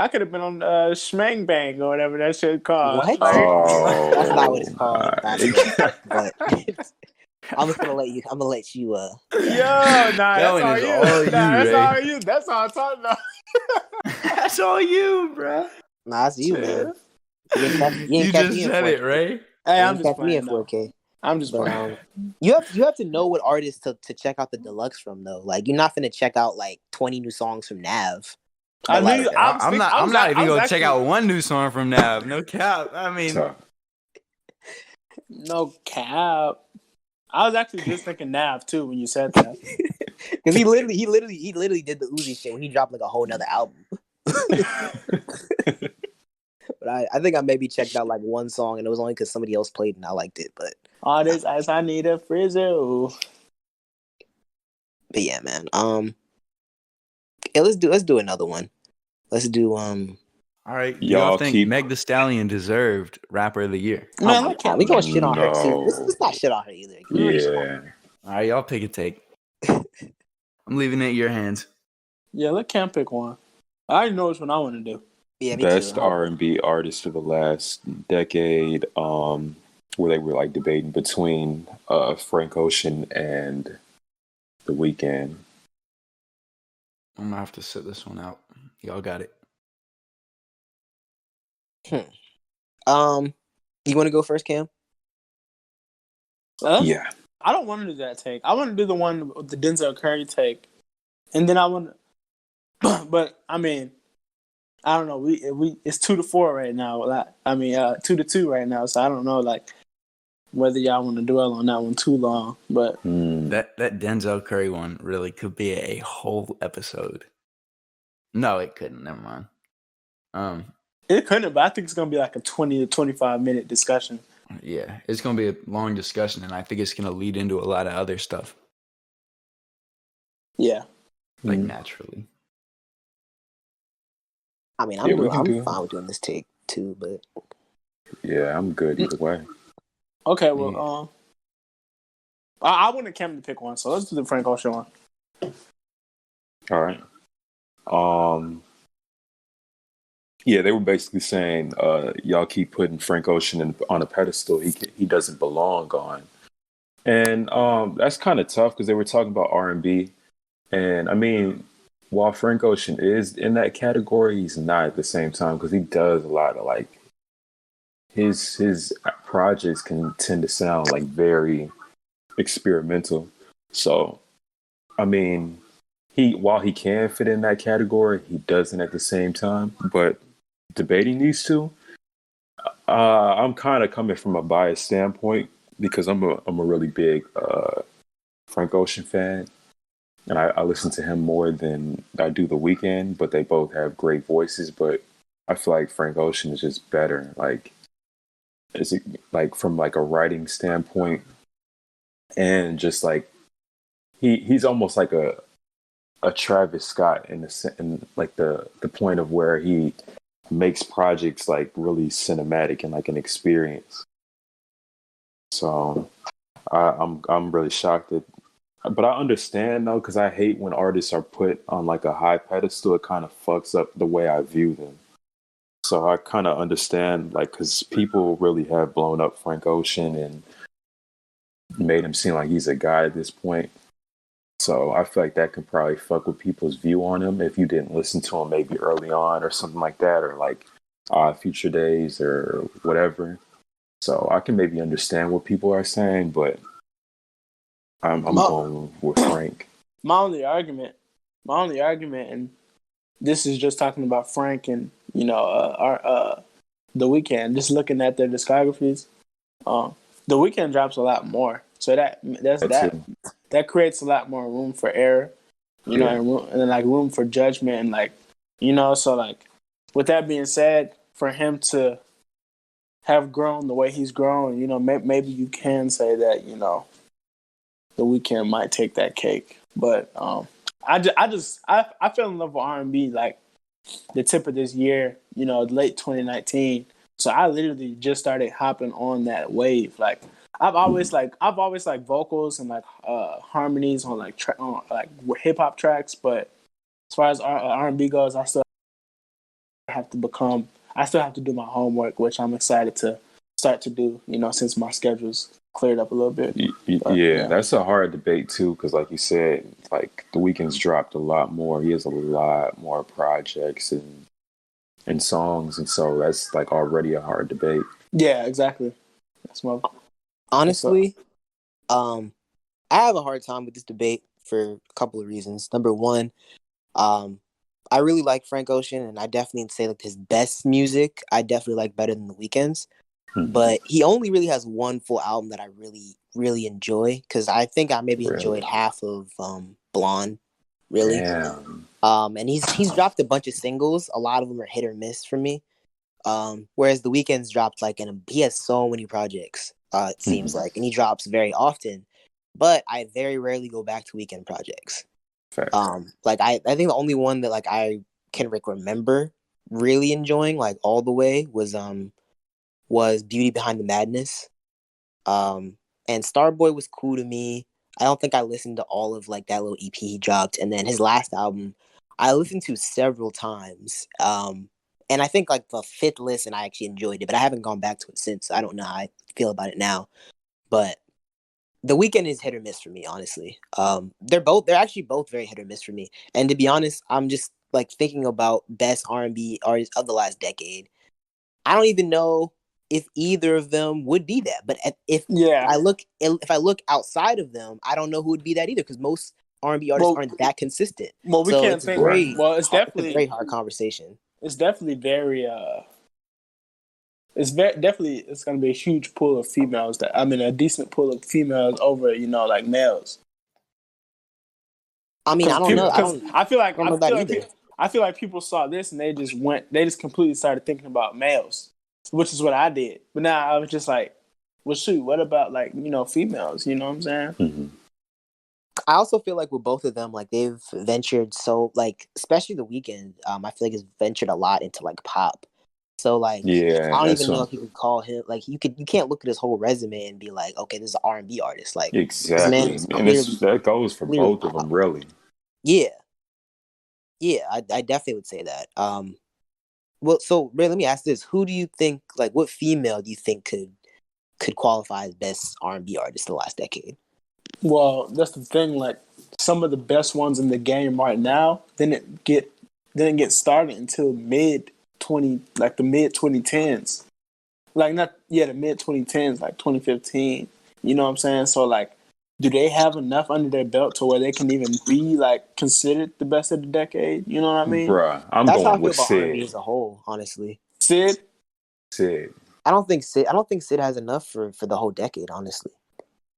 could have been on Schmang Bang or whatever that shit called. What? Oh, that's not what it's called. But I'm gonna let you. Yo, that's all you. That's all I'm talking about. That's all you, bro. Nah, that's you, man. You just said it, right? Hey, I'm just playing. Me in 4K. I'm just playing. You have to know what artists to check out the deluxe from though. Like you're not gonna check out like 20 new songs from Nav. I'm not even gonna check out one new song from Nav. No cap. I mean, no cap. I was actually just thinking Nav too when you said that. Because he literally did the Uzi shit when he dropped like a whole nother album. But I think I maybe checked out like one song and it was only because somebody else played and I liked it. But all this ice, I need a frizzle. But yeah, man. Yeah, let's do another one. Let's do All right, y'all think Meg Thee Stallion deserved Rapper of the Year? Man, we gonna shit on her too. Let's not shit on her either. Yeah. All right, y'all pick a take. I'm leaving it in your hands. Yeah, let Cam pick one. I already know which one I want to do. Yeah, best R&B artist of the last decade, where they were like debating between Frank Ocean and The Weeknd. I'm gonna have to sit this one out. Y'all got it. You want to go first, Cam? Yeah. I don't want to do that take. I want to do the one with the Denzel Curry take, and then I want to. But I mean, I don't know. It's 2-4 right now. 2-2 right now. So I don't know, like, whether y'all want to dwell on that one too long. But that Denzel Curry one really could be a whole episode. No, it couldn't. Never mind. It couldn't, but I think it's gonna be like a 20 to 25 minute discussion. Yeah, it's gonna be a long discussion, and I think it's gonna lead into a lot of other stuff. Yeah, like naturally. I mean, I'm fine with doing this take too, but yeah, I'm good either way. Okay, well, I wanted Cam to pick one, so let's do the Frank Ocean one. All right. Yeah, they were basically saying, y'all keep putting Frank Ocean on a pedestal he doesn't belong on. And that's kind of tough because they were talking about R&B. And I mean, while Frank Ocean is in that category, he's not at the same time because he does a lot of like, his projects can tend to sound like very experimental. So, I mean, while he can fit in that category, he doesn't at the same time. But debating these two, I'm kind of coming from a biased standpoint because I'm a really big Frank Ocean fan, and I listen to him more than I do The Weeknd. But they both have great voices. But I feel like Frank Ocean is just better. Like, is it like from like a writing standpoint, and just like he's almost like a Travis Scott in like the point of where he makes projects like really cinematic and like an experience. So I'm really shocked that, but I understand though, because I hate when artists are put on like a high pedestal. It kind of fucks up the way I view them. So I kind of understand, like, because people really have blown up Frank Ocean and made him seem like he's a guy at this point. So I feel like that can probably fuck with people's view on him if you didn't listen to him maybe early on or something like that, or like Future Days or whatever. So I can maybe understand what people are saying, but I'm My, going with Frank. my only argument, and this is just talking about Frank and our the Weeknd. Just looking at their discographies, the Weeknd drops a lot more, so That too. that creates a lot more room for error, Yeah. and then like room for judgment, and like so like with that being said, for him to have grown the way he's grown, maybe you can say that the Weeknd might take that cake, but I fell in love with R&B like the tip of this year, late 2019. So I literally just started hopping on that wave. Like I've always like vocals and like harmonies on like on, like hip hop tracks, but as far as R&B goes, I still have to do my homework, which I'm excited to start to do, since my schedule's cleared up a little bit. But, Yeah, that's a hard debate too, because like you said, like the Weeknd's dropped a lot more. He has a lot more projects and songs, and so that's like already a hard debate. yeah, exactly. That's my Honestly, I have a hard time with this debate for a couple of reasons. Number one, I really like Frank Ocean, and I definitely say like his best music I definitely like better than the Weeknd's. But he only really has one full album that I really, really enjoy, because I think I maybe enjoyed half of Blonde, really. Damn. And he's dropped a bunch of singles. A lot of them are hit or miss for me. Whereas the Weeknd's dropped he has so many projects. It seems like, and he drops very often. But I very rarely go back to Weeknd projects. Fact. Like I think the only one that like I can remember really enjoying like all the way was Beauty Behind the Madness. And Starboy was cool to me. I don't think I listened to all of like that little EP he dropped, and then his last album I listened to several times. And I think like the fifth listen I actually enjoyed it, but I haven't gone back to it since. I don't know how I feel about it now, but the Weeknd is hit or miss for me, honestly. They're actually both very hit or miss for me. And to be honest, I'm just like thinking about best R&B artists of the last decade. I don't even know if either of them would be that. But if I look outside of them, I don't know who would be that either, because most R&B artists aren't that consistent. Well, we so can't it's think. very Well, it's hard, definitely it's a very hard conversation. It's definitely very. Definitely it's going to be a huge pool of females. A decent pool of females over like males. I mean, I don't know. I feel like I don't know that either. I feel like people saw this and they just completely started thinking about males, which is what I did. But now I was just like, well, shoot, what about like females? You know what I'm saying? Mm-hmm. I also feel like with both of them, like they've ventured so like, especially the Weeknd, I feel like has ventured a lot into like pop. So like, Yeah, I don't even know if you could call him like you can't look at his whole resume and be like, okay, this is an R&B artist. Like exactly, this man is and that goes for both of them, really. Yeah, I definitely would say that. Well, so Ray, let me ask this: who do you think, like, what female do you think could qualify as best R&B artist of the last decade? Well, that's the thing. Like some of the best ones in the game right now didn't get started until the mid 2010s. Like the mid 2010s, like 2015. You know what I'm saying? So like, do they have enough under their belt to where they can even be like considered the best of the decade? You know what I mean? Bruh, That's how I going feel with about R&B Sid. as a whole, honestly. Sid. I don't think Sid has enough for the whole decade, honestly.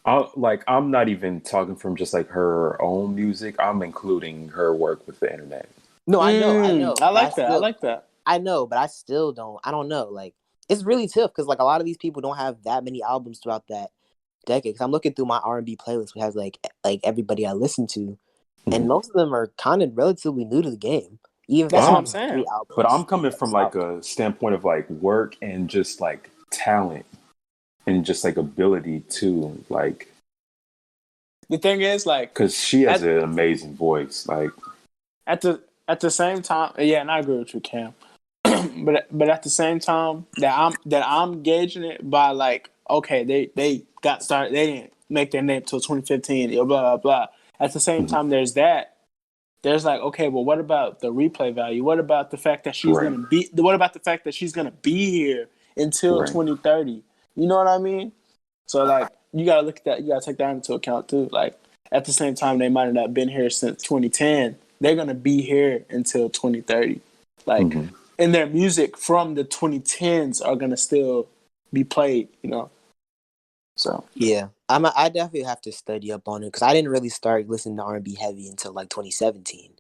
I'm not even talking from just like her own music. I'm including her work with the internet. No, I know. I like that. I know, but I still don't. I don't know. Like, it's really tough because like a lot of these people don't have that many albums throughout that decade. Because I'm looking through my R&B playlist, which has like everybody I listen to, and most of them are kind of relatively new to the game. Even if That's it's what I'm, I'm only saying. three but I'm albums, coming that's from like solid. a standpoint of like work and just like talent and just like ability too. Like, The thing is, like, because she has at an amazing voice. Like, at the same time, yeah, and I agree with you, Cam. But at the same time, that I'm gauging it by like, okay, they got started, they didn't make their name till 2015, blah blah blah. At the same mhm, time, there's that. There's like, okay, well, what about the replay value? What about the fact that she's right, gonna be? What about the fact that she's gonna be here until right, 2030? You know what I mean? So like, you gotta look at that. You gotta take that into account too. Like, at the same time, they might have not been here since 2010. They're gonna be here until 2030. Like, hmm, and their music from the 2010s are gonna still be played. You know. So Yeah, I definitely have to study up on it because I didn't really start listening to R&B heavy until like 2017.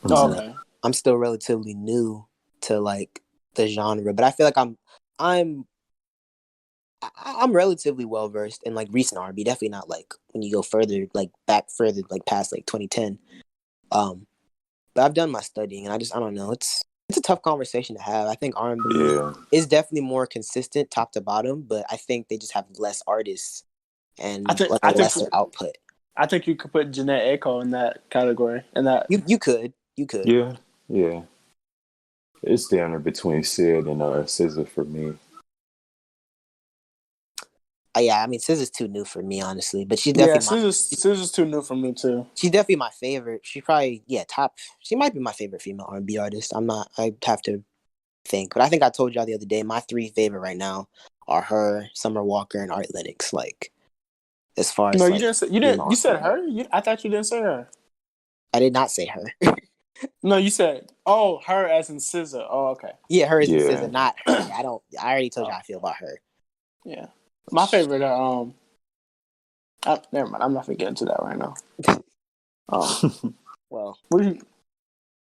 hmm, So okay. I'm still relatively new to like the genre, but I feel like I'm I'm relatively well versed in like recent R&B. Definitely not like when you go further, like back further, like past like 2010. Um, but I've done my studying, and I don't know. It's a tough conversation to have. I think R&B yeah, is definitely more consistent top to bottom, but I think they just have less artists I and think like a I think lesser output. I think you could put Janae Aiko in that category. In that, You could. yeah, yeah. It's down there between Sid and SZA for me. Yeah, I mean, SZA's too new for me, honestly, but yeah, Scissor's too new for me too. she's definitely my favorite. She's probably top. She might be my favorite female R&B artist. I'm not. I have to think, but I think I told y'all the other day my three favorite right now are her, Summer Walker, and Art Lennox. Like as far No, as you like didn't say you didn't. female You said R&B. her. I thought you didn't say her. I did not say her. No, you said her as in Scissor. Oh, okay. Yeah, her is in Yeah, SZA, not her. I don't. I already told you Oh, how I feel about her. yeah. My favorite. Never mind. I'm not gonna get into that right now. Um, Well, what do you,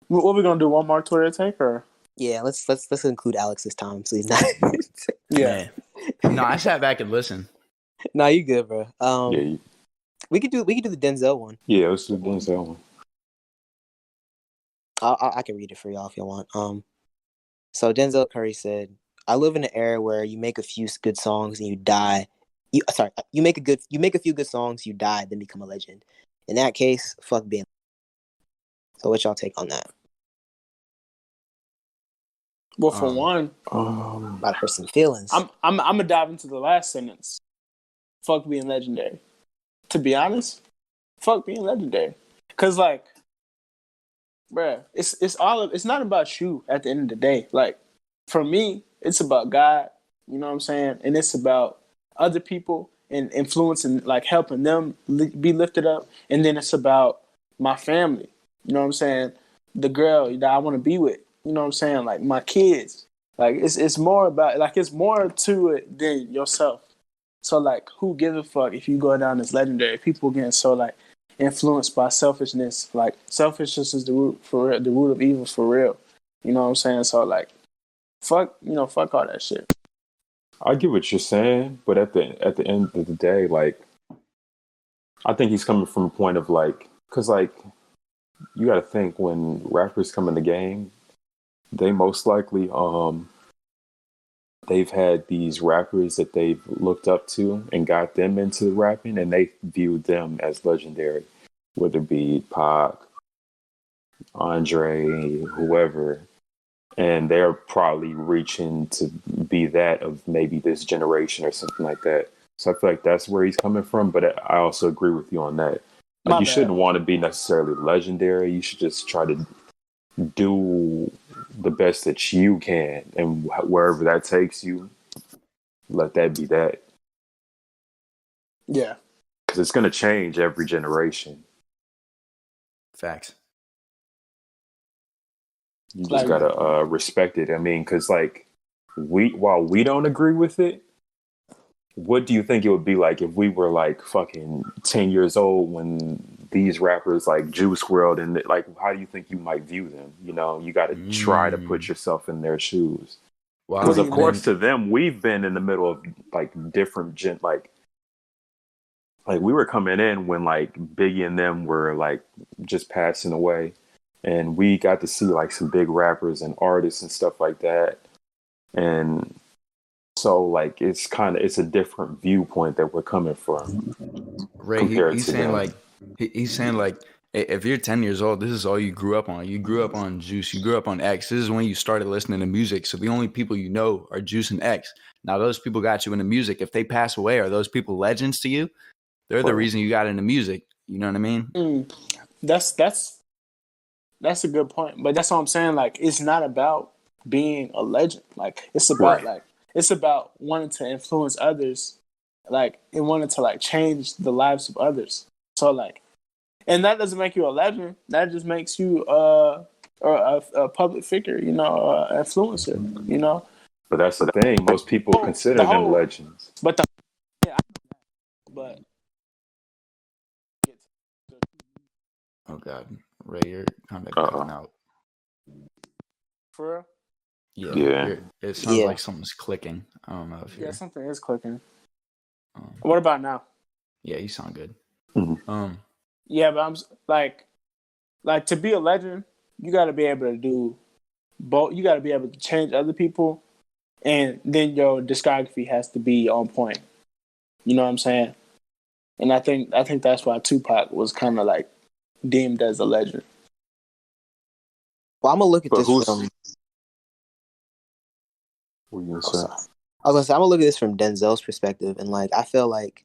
what we gonna do? One more Twitter take or? yeah. Let's include Alex this time, please. Not. Yeah. Man, no, I sat back and listened. No, you good, bro. yeah, We could do the Denzel one. yeah. Let's do Denzel one. I can read it for y'all if you want. So Denzel Curry said, "I live in an era where you make a few good songs and you die. You make a few good songs, you die, then become a legend. In that case, fuck being." So what y'all take on that? Well, for Um, one, About to hurt some feelings. I'm gonna dive into the last sentence. Fuck being legendary. To be honest, fuck being legendary. Cause like, bruh, it's not about you at the end of the day. Like, for me, it's about God, you know what I'm saying? And it's about other people and influencing, like helping them be lifted up. And then it's about my family, you know what I'm saying? The girl that I want to be with, you know what I'm saying? Like my kids. Like it's more about, like, it's more to it than yourself. So like, who gives a fuck if you go down as legendary? People getting so like influenced by selfishness. Like selfishness is the root for real, the root of evil for real. You know what I'm saying? So like, fuck all that shit. I get what you're saying, but at the end of the day, like I think he's coming from a point of like, because like you got to think when rappers come in the game, they most likely they've had these rappers that they've looked up to and got them into rapping, and they viewed them as legendary, whether it be Pac, Andre, whoever, and they're probably reaching to be that of maybe this generation or something like that. So I feel like that's where he's coming from, but I also agree with you on that. Like My you bad. shouldn't want to be necessarily legendary. You should just try to do the best that you can, and wherever that takes you, let that be that. Yeah. Because it's going to change every generation. facts. You just Like, gotta respect it. I mean, because like while we don't agree with it, what do you think it would be like if we were like fucking 10 years old when these rappers like Juice World and like how do you think you might view them? You know, you got to try to put Mm. yourself in their shoes. what Because do Well, of you mean? course then to them we've been in the middle of like different like we were coming in when like Biggie and them were like just passing away, and we got to see like some big rappers and artists and stuff like that. And so like it's a different viewpoint that we're coming from Ray, compared he's to saying them. like he's saying like if you're 10 years old, this is all you grew up on. You grew up on Juice. You grew up on X. This is when you started listening to music. So the only people you know are Juice and X. Now those people got you into music. If they pass away, are those people legends to you? They're the Right. reason you got into music. You know what I mean? That's a good point. But that's what I'm saying. Like, it's not about being a legend. Like, Right. it's about wanting to influence others. Like, and wanting to like change the lives of others. So like, and that doesn't make you a legend. That just makes you a public figure. You know, influencer. You know, But that's the thing. Most people consider the them whole. legends. But yeah, but Oh God, Ray, you're kind of cutting Uh-oh. out. for real. Yeah, Yeah. it sounds Yeah. like something's clicking. I don't know if Yeah, you're. something is clicking. Um, What about now? yeah, you sound good. Mhm. Yeah, but I'm like to be a legend, you got to be able to do both. You got to be able to change other people, and then your discography has to be on point. You know what I'm saying? And I think that's why Tupac was kind of like deemed as a legend. Well, I'm gonna look at But this who's from. what are you gonna Oh, say? sorry. I was gonna say I'm gonna look at this from Denzel's perspective, and like I feel like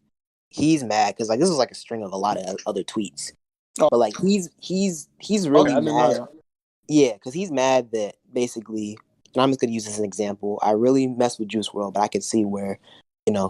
he's mad because like this is like a string of a lot of other tweets, Oh, but like he's okay, really I didn't know mad. that. Yeah, because he's mad that basically, and I'm just gonna use this as an example. I really mess with Juice World, but I could see where,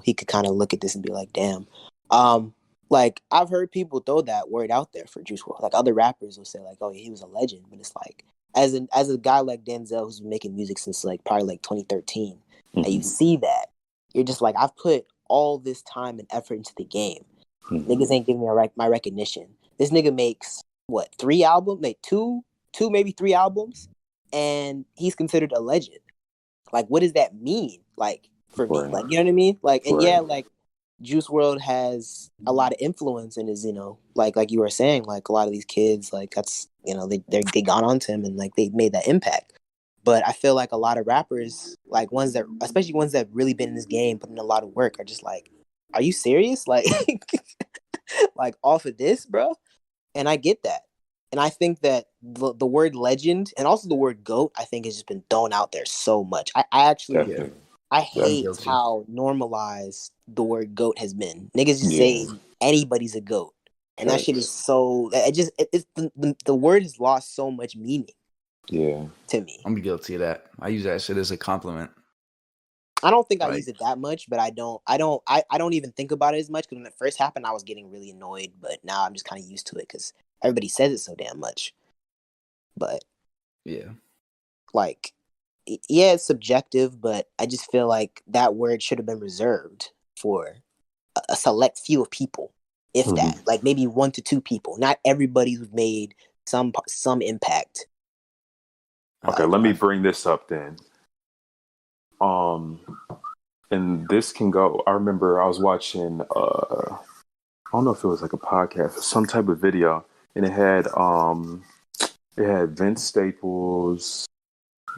he could kind of look at this and be like, "Damn." Um, like I've heard people throw that word out there for Juice World. Like other rappers will say, like, "Oh, yeah, he was a legend," but it's like, as a guy like Denzel who's been making music since like probably like 2013, and you Mhm. see that, you're just like, I've put all this time and effort into the game. Mhm. Niggas ain't giving me my recognition. This nigga makes what 3 albums, like two maybe 3 albums, and he's considered a legend. Like, what does that mean? Like for me, Right. like you know what I mean? Like, and yeah, Right. like Juice World has a lot of influence and is like you were saying, like a lot of these kids, like that's they got onto him and like they made that impact. But I feel like a lot of rappers, like ones that, especially ones that really been in this game, put in a lot of work, are just like, are you serious? Like, like off of this, bro? And I get that. And I think that the word legend and also the word goat, I think has just been thrown out there so much. I actually, Yeah, Definitely. I I'm hate guilty. how normalized the word goat has been. Niggas just Yeah. say anybody's a goat. And that shit is Facts. so, it's the word has lost so much meaning Yeah. to me. I'm guilty of that. I use that shit as a compliment. I don't think I Like, use it that much, but I don't even think about it as much because when it first happened, I was getting really annoyed, but now I'm just kind of used to it because everybody says it so damn much. But yeah, like, yeah, it's subjective, but I just feel like that word should have been reserved for a select few of people, if that, Mhm. like maybe 1 to 2 people. Not everybody who's made some impact. Okay, I, let me I, bring this up then. Um, and this can go. I remember I was watching. I don't know if it was like a podcast or some type of video, and it had Vince Staples,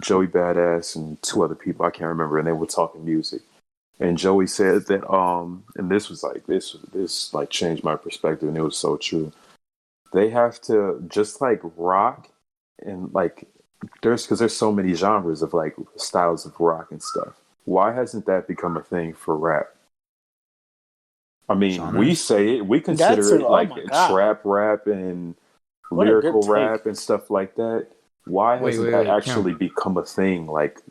Joey Badass, and two other people I can't remember, and they were talking music. And Joey said that and this like changed my perspective, and it was so true. They have to just like rock and like there's so many genres of like styles of rock and stuff. Why hasn't that become a thing for rap? I mean, we genres. say it, we That's consider it oh like my god, trap rap and what a good lyrical take. rap and stuff like that. Why Wait, hasn't wait, that wait, Cam. actually become a thing, like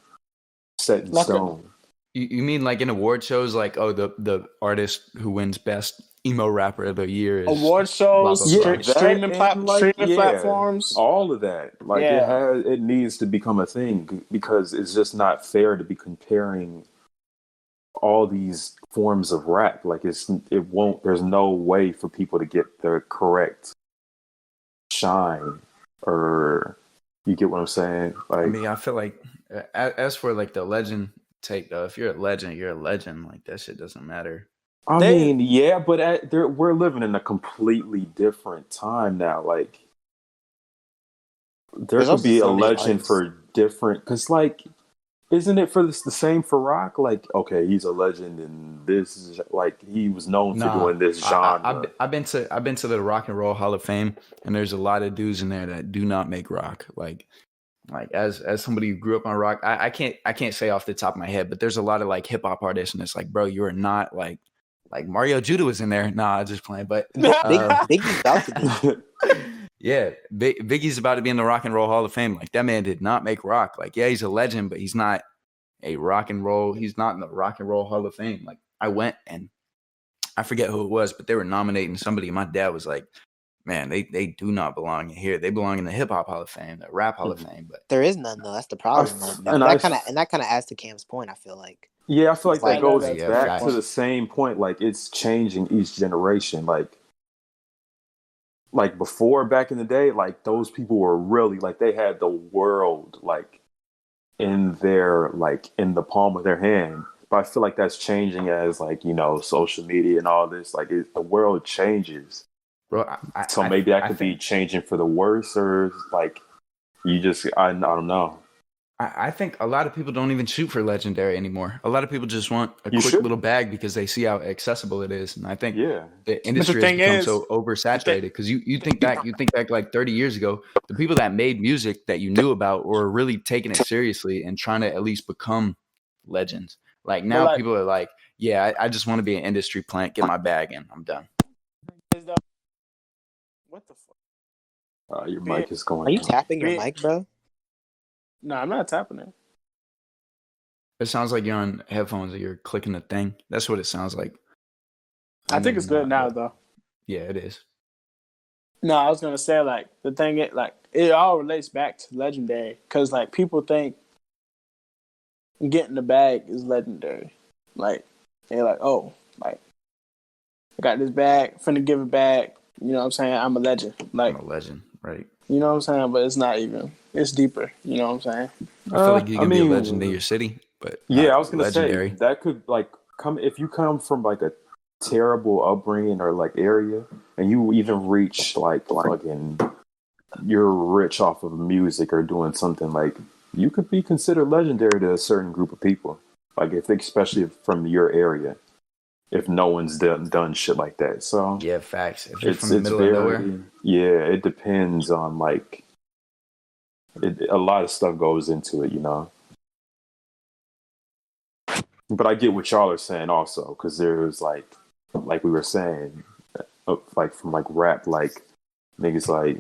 set in Like a stone? You mean like in award shows, like the artist who wins best emo rapper of the year is award blah blah shows, Yeah, blah. that and like streaming yeah, platforms. all of that. Like Yeah, it needs to become a thing because it's just not fair to be comparing all these forms of rap. Like it won't. There's no way for people to get the correct shine, or you get what I'm saying? I Like mean, I feel like as for like the legend take though, if you're a legend, you're a legend. Like that shit doesn't matter. I they mean, yeah, but we're living in a completely different time now. Like there There's could also be a so many legend artists. for different, because like, isn't it for the same for rock? Like, okay, he's a legend, and this is like he was known for Nah, doing this genre. I've been to the Rock and Roll Hall of Fame, and there's a lot of dudes in there that do not make rock. Like as somebody who grew up on rock, I can't say off the top of my head, but there's a lot of like hip hop artists, and it's like, bro, you are not like Mario Judah was in there. Nah, I'm just playing, but Biggie's about to be. yeah, Biggie's about to be in the Rock and Roll Hall of Fame. Like that man did not make rock. Like yeah, he's a legend, but he's not a rock and roll. He's not in the Rock and Roll Hall of Fame. Like I went and I forget who it was, but they were nominating somebody. My dad was like, man, they do not belong in here. They belong in the hip hop Hall of Fame, the rap Hall of Fame. But There is none though. That's the problem. and That kind of adds to Cam's point. I feel like. Yeah, I feel like that goes yeah, back facts. to the same point. Like it's changing each generation. Like before, back in the day, like those people were really like they had the world like in their like in the palm of their hand. But I feel like that's changing as like social media and all this. Like the world changes, bro, so maybe that could be changing for the worse, or like you just I don't know. I think a lot of people don't even shoot for legendary anymore. A lot of people just want a quick little bag because they see how accessible it is. And I think the industry has become so oversaturated because you think back like 30 years ago, the people that made music that you knew about were really taking it seriously and trying to at least become legends. Like now people are like, yeah, I just want to be an industry plant, get my bag in, I'm done. What the fuck? Your mic is going. Are you tapping your mic, bro? No, I'm not tapping it. It sounds like you're on headphones or you're clicking the thing. That's what it sounds like. I think it's good now, though. Yeah, it is. No, I was gonna say like the thing it all relates back to legendary because like people think getting the bag is legendary. Like they're like, oh, like I got this bag, finna give it back. You know what I'm saying? I'm a legend. Like I'm a legend, right? You know what I'm saying? But it's not even. It's deeper. You know what I'm saying? I feel like you can be a legend in your city, but yeah, I was gonna legendary. say that could like come if you come from like a terrible upbringing or like area, and you even reach like fucking you're rich off of music or doing something like you could be considered legendary to a certain group of people. Like especially from your area. If no one's done shit like that, so yeah, facts. If you're from the middle of nowhere, yeah, it depends on like a lot of stuff goes into it, But I get what y'all are saying also, because there's like we were saying, like from like rap, like niggas like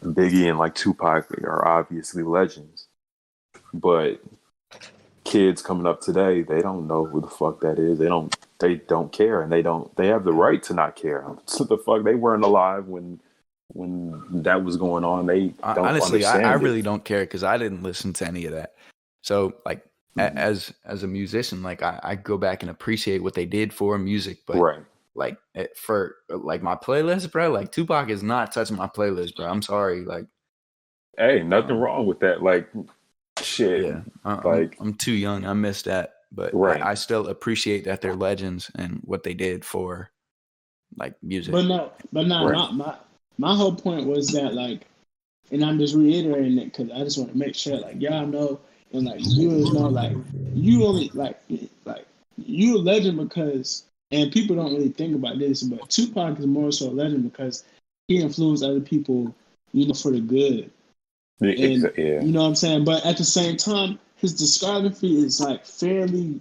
Biggie and like Tupac are obviously legends, but kids coming up today, they don't know who the fuck that is. They don't care, and they have the right to not care. So the fuck, they weren't alive when that was going on. They don't honestly, understand I really don't care because I didn't listen to any of that. So like as a musician, like I go back and appreciate what they did for music, but like for like my playlist, bro, like Tupac is not touching my playlist, bro. I'm sorry, like hey, nothing wrong with that. Like shit, yeah, like I'm too young. I missed that. But I still appreciate that they're legends and what they did for like music. But no, my whole point was that like, and I'm just reiterating it because I just want to make sure like y'all know and like viewers know like you only like you a legend because and people don't really think about this, but Tupac is more so a legend because he influenced other people, for the good. And, you know what I'm saying? But at the same time, his discography is like fairly,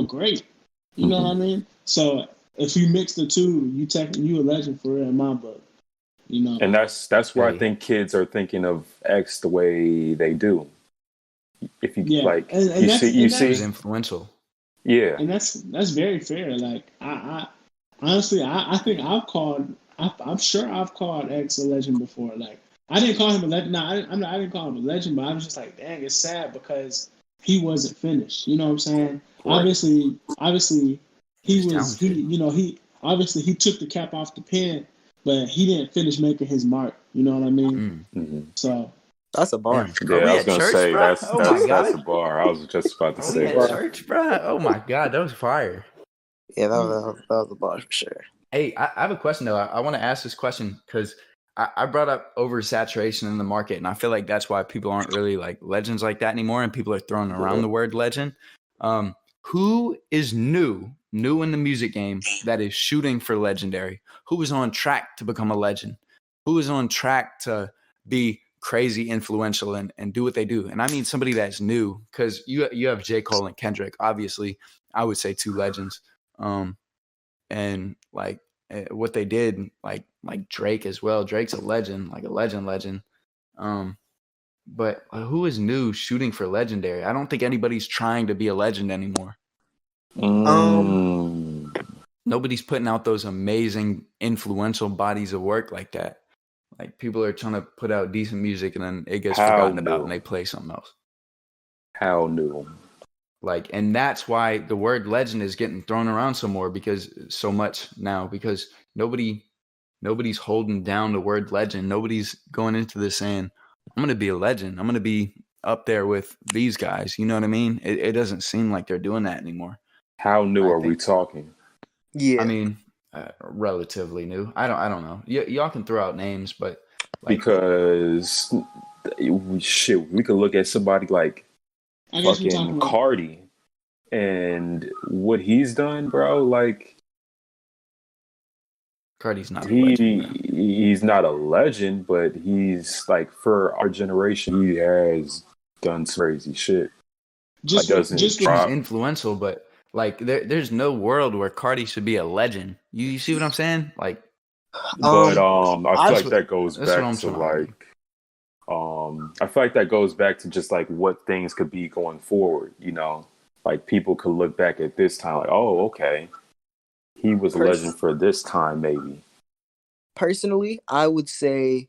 great. You know what I mean? So if you mix the two, you a legend for real in my book. And that's where I think kids are thinking of X the way they do. If you like, and you see, he's influential. Yeah, and that's very fair. Like I honestly, I think I'm sure I've called X a legend before. Like. I didn't call him a legend. No, I didn't call him a legend, but I was just like, dang, it's sad because he wasn't finished. You know what I'm saying? Right. Obviously, he took the cap off the pen, but he didn't finish making his mark. You know what I mean? Mm-hmm. So that's a bar. Yeah, I was gonna say that's a bar. I was just about to say church, bro. Oh my god, that was fire. Yeah, that was a bar for sure. Hey, I have a question though. I want to ask this question because I brought up oversaturation in the market, and I feel like that's why people aren't really like legends like that anymore, and people are throwing around the word legend. Who is new in the music game that is shooting for legendary? Who is on track to become a legend? Who is on track to be crazy influential and do what they do? And I mean somebody that's new, because you have J. Cole and Kendrick. Obviously, I would say two legends. And like what they did, like Drake as well. Drake's a legend, like a legend. But who is new shooting for legendary? I don't think anybody's trying to be a legend anymore. Nobody's putting out those amazing, influential bodies of work like that. Like people are trying to put out decent music and then it gets forgotten about and they play something else. How new? Like, and that's why the word legend is getting thrown around so much now, because nobody's holding down the word legend. Nobody's going into this saying, I'm going to be a legend. I'm going to be up there with these guys. You know what I mean? It doesn't seem like they're doing that anymore. How new are we talking? Yeah. I mean, relatively new. I don't know. Y'all can throw out names, but like, because we could look at somebody like fucking Cardi and what he's done, bro. Like, Cardi's not a legend. He's not a legend, but he's like, for our generation, he has done some crazy shit. Just he's influential, but like there's no world where Cardi should be a legend. You see what I'm saying? Like, but I feel like that goes back to like, I feel like that goes back to just like what things could be going forward. You know, like people could look back at this time like, oh, okay, he was a legend for this time, maybe. Personally, I would say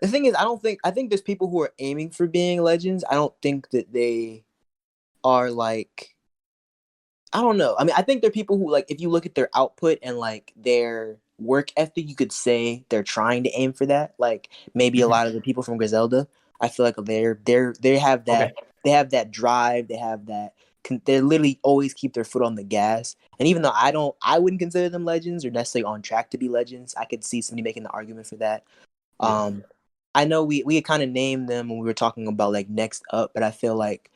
the thing is, I think there's people who are aiming for being legends. I don't think that they are like, I don't know. I mean, I think there are people who, like, if you look at their output and like their work ethic, you could say they're trying to aim for that. Like maybe a lot of the people from Griselda, I feel like they have that they have that drive, they have that they literally always keep their foot on the gas. And even though I wouldn't consider them legends or necessarily on track to be legends, I could see somebody making the argument for that. I know we had kind of named them when we were talking about like next up, but I feel like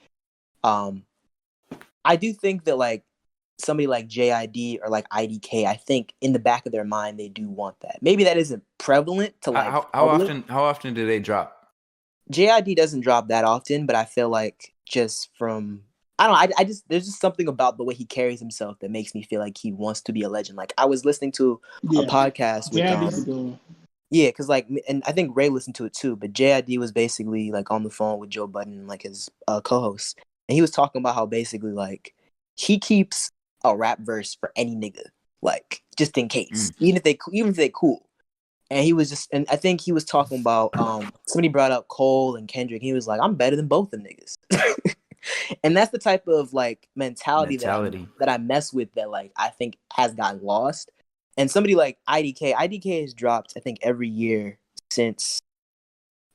I do think that like somebody like JID or like IDK, I think in the back of their mind they do want that. Maybe that isn't prevalent to like how often do they drop? JID doesn't drop that often, but I feel like just from I don't know, I just there's just something about the way he carries himself that makes me feel like he wants to be a legend. Like I was listening to a podcast with yeah, because like, and I think Ray listened to it too, but JID was basically like on the phone with Joe Budden, like his co-host, and he was talking about how basically like he keeps a rap verse for any nigga, like just in case, even if they cool. And he was just, and I think he was talking about somebody brought up Cole and Kendrick. He was like, I'm better than both them niggas. And that's the type of like mentality. That I mess with, that like I think has gotten lost. And somebody like IDK has dropped, I think, every year since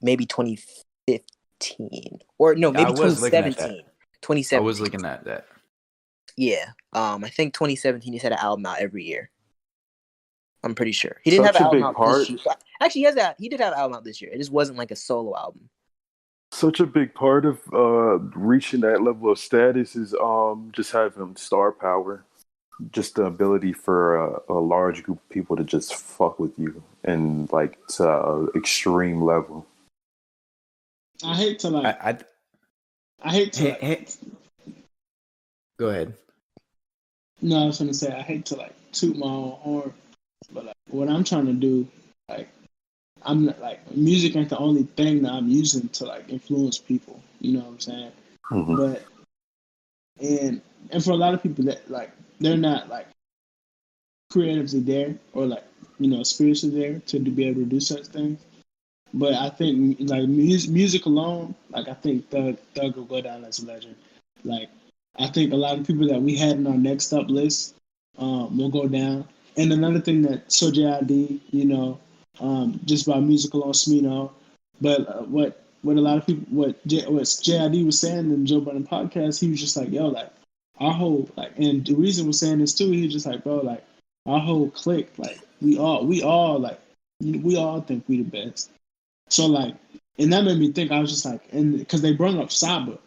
maybe 2015 or no, maybe 2017. 2017. I was looking at that. Yeah, I think 2017 he's had an album out every year. I'm pretty sure he didn't have an album out this year. Actually, he did have an album out this year. It just wasn't like a solo album. Such a big part of reaching that level of status is just having star power, just the ability for a large group of people to just fuck with you and like to an extreme level. I hate to like. I hate to. Go ahead. No, I was gonna say I hate to like toot my own horn, but like what I'm trying to do, like I'm not, like music ain't the only thing that I'm using to like influence people. You know what I'm saying? Mm-hmm. But and for a lot of people that like they're not like creatively there or like spiritually there to be able to do such things. But I think like music alone, like I think Thug will go down as a legend. Like I think a lot of people that we had in our next up list will go down. And another thing that JID, just by music alone, Smino. But what a lot of people, what JID was saying in the Joe Budden podcast, he was just like, yo, like our whole like, and the reason we're saying this too, he was just like, bro, like our whole clique, like we all like We all think we the best. So like, and that made me think. I was just like, and because they brought up Saba,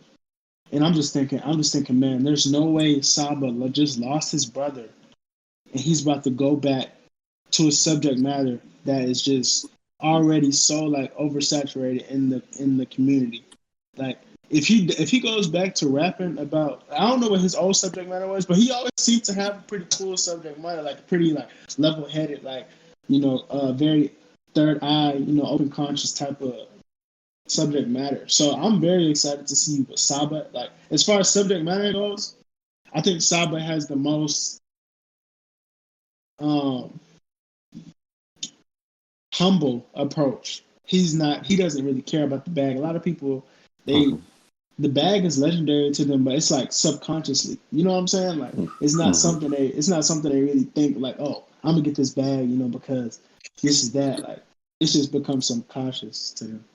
and I'm just thinking, man, there's no way Saba just lost his brother, and he's about to go back to a subject matter that is just already so like oversaturated in the community. Like if he goes back to rapping about, I don't know what his old subject matter was, but he always seemed to have a pretty cool subject matter, like pretty like level headed, like very third eye, open conscious type of subject matter. So I'm very excited to see what Saba, like as far as subject matter goes. I think Saba has the most humble approach. He doesn't really care about the bag. A lot of people, Mhm. the bag is legendary to them, but it's like subconsciously. You know what I'm saying? Like it's not something they really think like, oh, I'm gonna get this bag, because this is that. Like it's just become subconscious to them.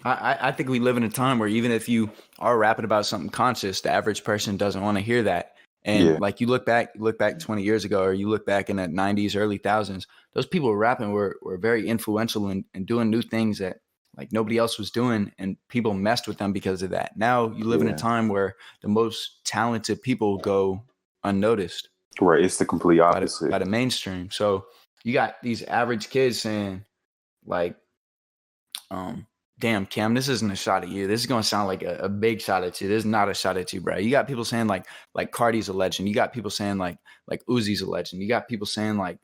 I think we live in a time where even if you are rapping about something conscious, the average person doesn't want to hear that. And Yeah. like you look back 20 years ago, or you look back in the 90s, early thousands, those people were rapping were very influential and doing new things that like nobody else was doing, and people messed with them because of that. Now you live in a Yeah. time where the most talented people go unnoticed Right. It's the complete opposite. by the mainstream. So you got these average kids saying like, damn, Cam, this isn't a shot at you. This is going to sound like a big shot at you. This is not a shot at you, bro. You got people saying like Cardi's a legend. You got people saying like Uzi's a legend. You got people saying like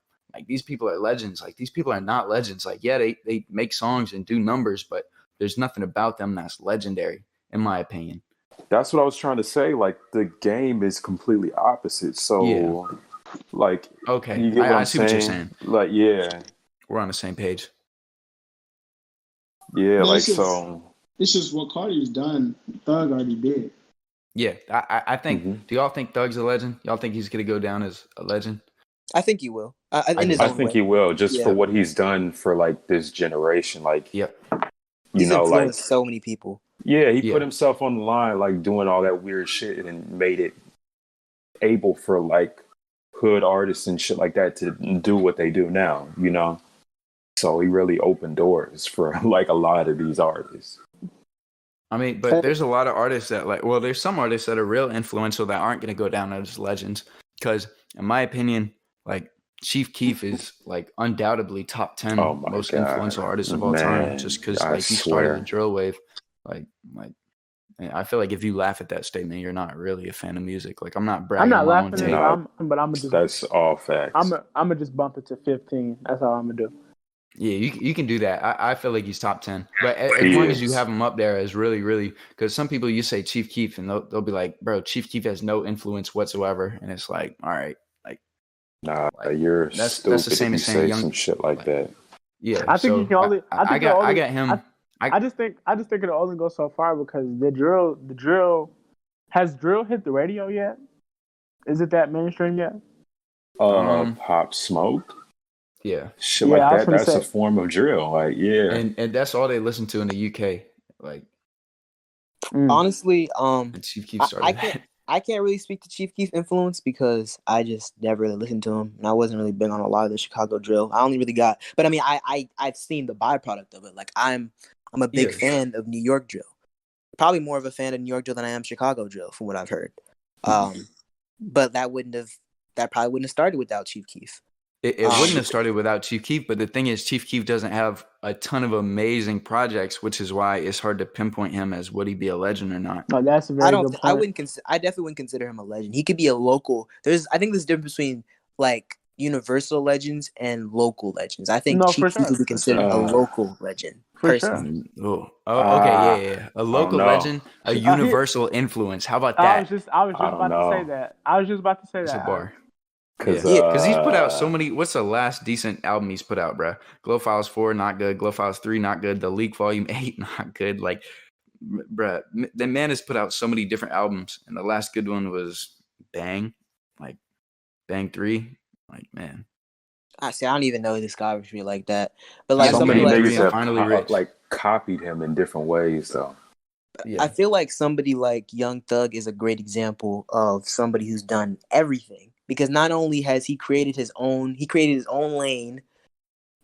these people are legends. Like these people are not legends. Like, yeah, they make songs and do numbers, but there's nothing about them that's legendary, in my opinion. That's what I was trying to say. Like the game is completely opposite. Yeah. So, like, Okay. you get what I I'm see what you're saying? saying. Like, yeah, We're on the same page. yeah. No, Like, so. it's just what Cardi's done. Thug already did. Yeah. I think, Mhm. do y'all think Thug's a legend? Y'all think he's going to go down as a legend? I think he will. In his I own think way. he will, just Yeah. for what he's done for like this generation. Like, Yep. He's like, influenced so many people. yeah, he Yeah. put himself on the line, like doing all that weird shit, and made it able for like hood artists and shit like that to do what they do now. So he really opened doors for like a lot of these artists. I mean, but there's a lot of artists that there's some artists that are real influential that aren't going to go down as legends. Because in my opinion, like Chief Keef is like undoubtedly top 10 Oh my most god, influential artists of all time. man! Just because I like he started the swear. drill wave. Like I feel like if you laugh at that statement, you're not really a fan of music. Like I'm not bragging I'm not on my own laughing at take. it, but I'm gonna just That's all facts. I'm gonna just bump it to 15. That's all I'm gonna do. Yeah, you can do that. I feel like he's top 10. But as He long as you is. have him up there as really, really, because some people you say Chief Keef and they'll be like, bro, Chief Keef has no influence whatsoever. And it's like, all right, Nah, like you're that's the stupid same if you as saying say young. some shit like that. Yeah, I think you so can only. I got him. I just think it'll only go so far because the drill has drill hit the radio yet? Is it that mainstream yet? Pop Smoke, yeah, shit Yeah, like I was that. gonna That's a say. form of drill. Like, yeah. and that's all they listen to in the UK. Like, Honestly, and Chief Keef started I that. can't really speak to Chief Keef influence because I just never really listened to him, and I wasn't really big on a lot of the Chicago drill. I only really got, but I mean, I've seen the byproduct of it. Like I'm a big fan of New York drill. Probably more of a fan of New York drill than I am Chicago drill, from what I've heard. But that probably wouldn't have started without Chief Keef. It wouldn't have started without Chief Keef, but the thing is, Chief Keef doesn't have a ton of amazing projects, which is why it's hard to pinpoint him as would he be a legend or not. No, that's a very good point. I definitely wouldn't consider him a legend. He could be a local. I think there's a difference between like universal legends and local legends. I think No, Chief for Keef sure, would be for considered sure. a local legend. For Personally. sure. Okay, yeah. A local know. legend, a universal influence. How about I that? was just I don't about to say know. that. I was just about to say It's a that. bar. Because Because he's put out so many. What's the last decent album he's put out, bro? Glow Files 4, not good. Glow Files 3, not good. The Leak Volume 8, not good. Like, bruh, the man has put out so many different albums, and the last good one was Bang, like Bang 3. Like, man. I don't even know this guy was really like that. But He like has so somebody many Bang like 3 niggas and have Finally Rich. like copied him in different ways, though. Yeah. I feel like somebody like Young Thug is a great example of somebody who's done everything. Because not only has he created his own lane,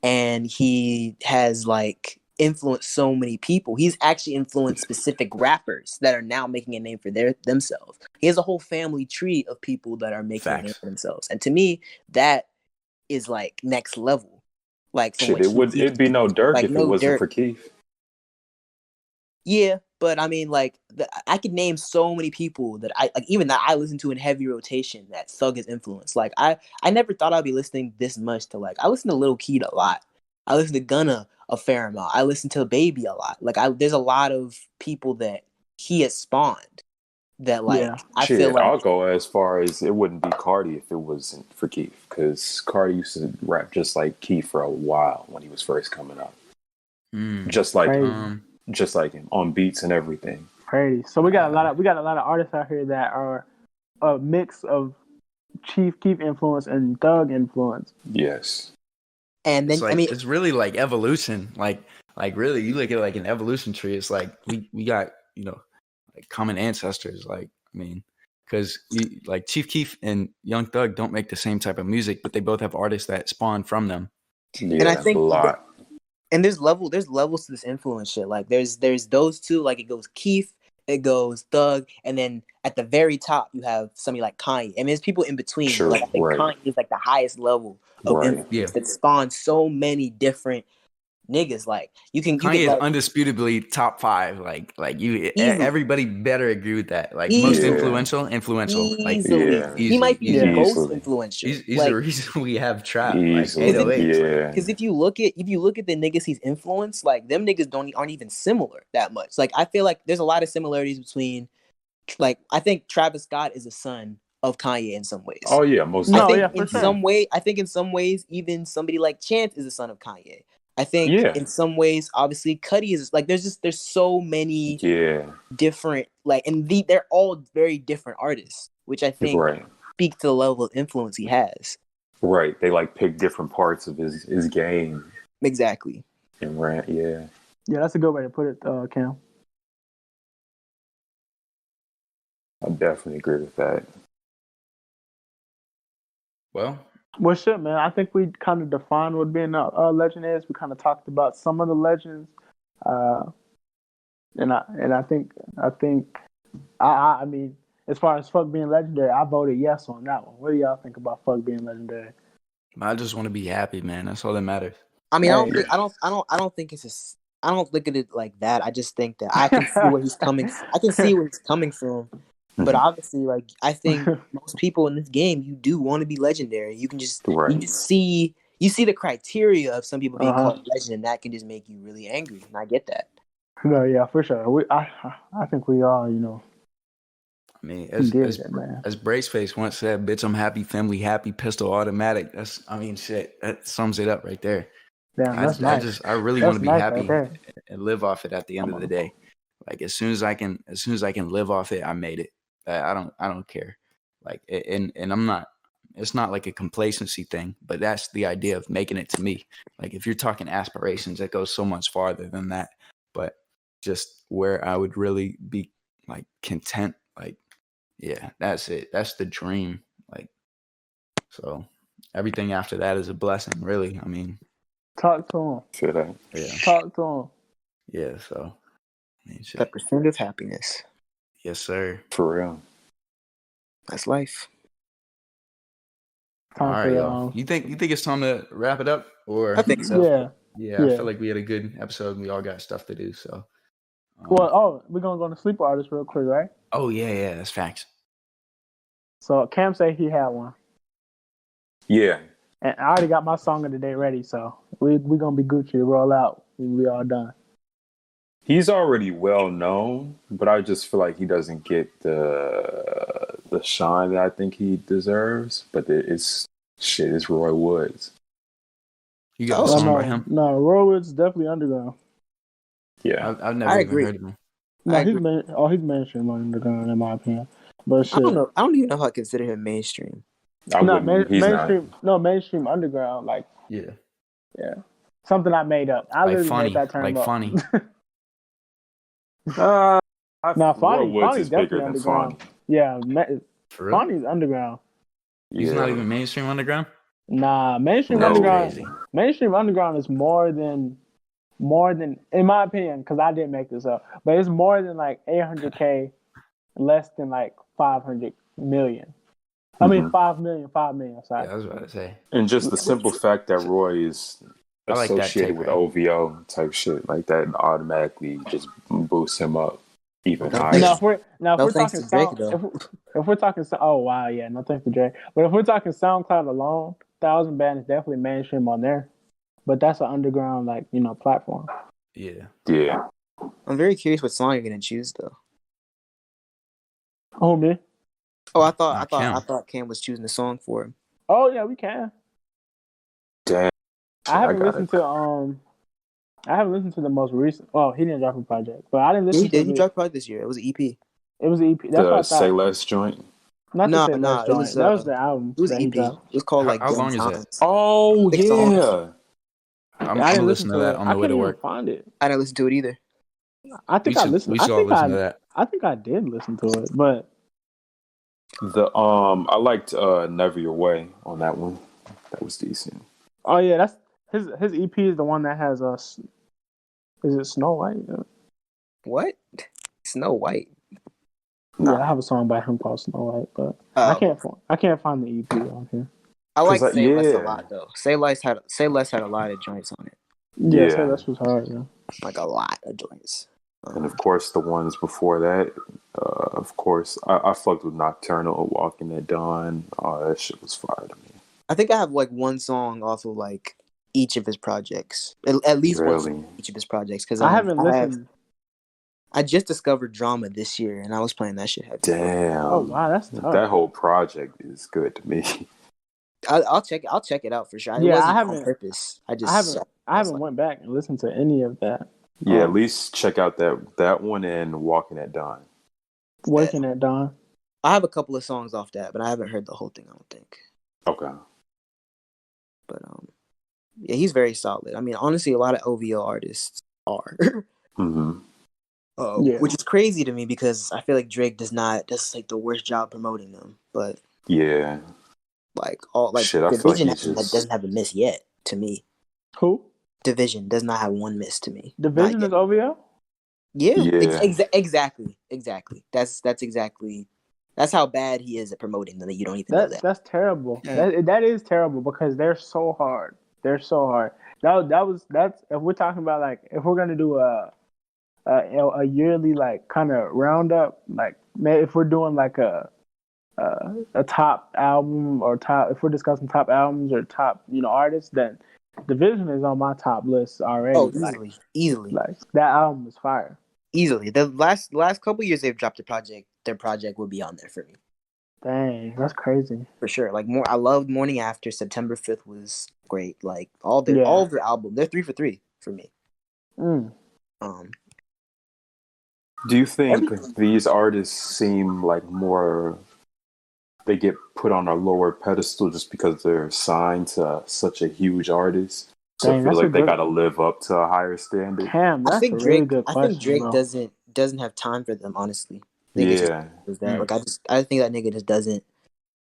and he has like influenced so many people. He's actually influenced specific rappers that are now making a name for themselves. He has a whole family tree of people that are making a name Facts. for themselves. And to me, that is like next level. Like from Shit, what it'd be no Dirk like if it no wasn't dirt. for Keith. Yeah, but I mean, like, I could name so many people that I like, even that I listen to in heavy rotation that Thug has influenced. Like, I never thought I'd be listening this much to like. I listen to Lil Keed a lot. I listen to Gunna a fair amount. I listen to Baby a lot. Like, there's a lot of people that he has spawned that like I feel Shit, like I'll go as far as it wouldn't be Cardi if it wasn't for Keith, because Cardi used to rap just like Keith for a while when he was first coming up, Mm. just like Crazy. just like him on beats and everything. Crazy. So we got a lot of artists out here that are a mix of Chief Keef influence and Thug influence. Yes, and It's then I like mean it's really like evolution. Like really, you look at it like an evolution tree. It's like we got like common ancestors. Like I mean, because like Chief Keef and Young Thug don't make the same type of music, but they both have artists that spawn from them. and I yeah, a think lot. and there's levels to this influence shit. Like there's those two, like it goes Keith, it goes Thug, and then at the very top you have somebody like Kanye. I mean there's people in between, but True, like I think right, Kanye is like the highest level of right. Yeah, influence that spawns so many different niggas. Like you can Kanye is like undisputably top 5. Like easily everybody better agree with that. Like most easily Yeah, influential. Like easily. yeah, He might be the easy. most easily, influential. He's the Like reason we have trap. Like easily. 808s. Like Yeah, because if you look at the niggas he's influenced, like them niggas aren't even similar that much. Like I feel like there's a lot of similarities between like I think Travis Scott is a son of Kanye in some ways. oh yeah, most No, definitely. yeah, for sure. I think in some ways, even somebody like Chance is a son of Kanye. I think Yeah, in some ways, obviously, Cudi is like there's so many yeah, different like, and they're all very different artists, which I think right, speaks to the level of influence he has. right. They like pick different parts of his game Exactly. and rant. Yeah, Yeah, that's a good way to put it, Cam. I definitely agree with that. well, Well, shit, man. I think we kind of defined what being a legend is. We kind of talked about some of the legends, uh, and I think I mean, as far as fuck being legendary, I voted yes on that one. What do y'all think about fuck being legendary? I just want to be happy, man. That's all that matters. I mean, Hey. I don't think I don't look at it like that. I just think that I can see where he's coming. I can see where he's coming from. But obviously, like I think most people in this game, you do want to be legendary. You Right. see the criteria of some people being Uh-huh. called legend, and that can just make you really angry. And I get that. No, yeah, for sure. I think we all, I mean, did it, man. as Braceface once said, "Bitch, I'm happy, family happy, pistol automatic." Shit. That sums it up right there. Damn, that's nice. I really That's want to be nice happy right there. and live off it at the end of the day. Like as soon as I can live off it, I made it. I don't care. Like and I'm not. It's not like a complacency thing, but that's the idea of making it to me. Like if you're talking aspirations, it goes so much farther than that. But just where I would really be like content, like yeah, that's it. That's the dream. Like so, everything after that is a blessing. Really, I mean, Talk to him. Feel that. yeah, Talk to him. yeah. So, I mean, shit. The pursuit of happiness. Yes, sir. For real. That's life. All Time right, for y'all. You think it's time to wrap it up, or I think so. yeah, I Yeah. feel like we had a good episode. And we all got stuff to do. So, Well, we're gonna go to sleeper artist real quick, right? oh yeah, that's facts. So Cam said he had one, Yeah. and I already got my song of the day ready. So we gonna be Gucci to roll out. We all done. He's already well known, but I just feel like he doesn't get the shine that I think he deserves. But it's Roy Woods. You got Oh, a song no, by him? no, Roywood's definitely underground. Yeah. I've never I even agree. heard of him. No, I he's mainstream underground in my opinion. But shit, I don't know. I don't even know if I consider him mainstream. I wouldn't. He's mainstream. No, mainstream underground. Like Yeah, something I made up. I like literally funny, made that term like up. funny. not. Nah, Roy Woods Fonny's is bigger definitely than underground. Fonny. Yeah, For real? Fonny's underground. He's Yeah. not even mainstream underground. Nah, That's crazy. mainstream underground is more than in my opinion, because I didn't make this up, but it's more than like 800K, less than like 500 million. I mean Hmm. 5 million. Yeah, Sorry. I was about to say. And just the simple fact that Roy is I like that associated take, with right? OVO type shit like that automatically just boosts him up even No higher. thanks, Now if no we're thanks talking to Drake sound, though. if we're talking, oh wow, yeah, no thanks to Dre. But if we're talking SoundCloud alone, Thousand Band is definitely mainstream on there. But that's an underground platform. Yeah. Yeah. I'm very curious what song you're gonna choose though. Oh me? Oh, I thought I Not thought I Kim. thought Cam was choosing the song for him. Oh yeah, we can. Damn. I I haven't got it. listened to I haven't listened to the most recent. Well, he didn't drop a project, but I didn't Yeah, listen he to did. He the. dropped part this year. It was an EP. It was an EP. That's what The I Say thought. Less joint. Not to No, say no, less joint. That was the album it was that he EP. It dropped. was called like How Dim long is that? Times. Oh 6 songs. yeah. I'm I gonna didn't listen listen to to that it. on I the way can't to even work. find it. I didn't listen to it either. I think I listened. We I should all think listen to that. I did listen to it, but The I liked Never Your Way on that one. That was decent. oh yeah, that's his EP is the one that has us. Is it Snow White? What? Snow White. Yeah, Nah. I have a song by him called Snow White, but Oh, I can't find the EP on here. I Cause like Say Less a yeah. lot though. Say Less had a lot of joints on it. Yeah, so Yeah. this was hard. Yeah. Like a lot of joints. And of course the ones before that, of course, I fucked with Nocturnal, Walking at Dawn. Oh, that shit was fire to me. I think I have like one song off of like each of his projects. At least one song Really? of each of his projects. Because I haven't listened. I just discovered Drama this year and I was playing that shit heavy. Damn. Oh wow, that's tough. That whole project is good to me. I'll check it out for sure. It Yeah, I wasn't on haven't. purpose. I I haven't went back and listened to any of that. Yeah, at least check out that one and Walking at Dawn. Working at Dawn. I have a couple of songs off that, but I haven't heard the whole thing, I don't think. Okay. But yeah, he's very solid. I mean, honestly, a lot of OVO artists are. Mm-hmm. Yeah. Which is crazy to me because I feel like Drake does like the worst job promoting them. But Yeah. like all like Shit, I feel like Division he's just doesn't have a miss yet to me. Who? Division does not have one miss to me. Division is OVO? Yeah, Yeah. exactly. That's how bad he is at promoting them. That you don't even know that. That's terrible. Yeah. That is terrible because they're so hard. They're so hard. That's if we're talking about like if we're gonna do a yearly like kind of roundup, like if we're doing like a top album or top if we're discussing top albums or top artists, then Division is on my top list already. Oh, easily. Like that album is fire. Easily. The last couple years they've dropped their project will be on there for me. Dang, that's crazy. For sure. Like I loved Morning After. September 5th was great. Like all of their album. They're 3 for 3 for me. Mm. Do you think these artists seem like more they get put on a lower pedestal just because they're signed to such a huge artist? So I feel like they gotta live up to a higher standard. Damn, that's a really good question. I think Drake bro. doesn't have time for them, honestly. Yeah. Like I think that nigga just doesn't.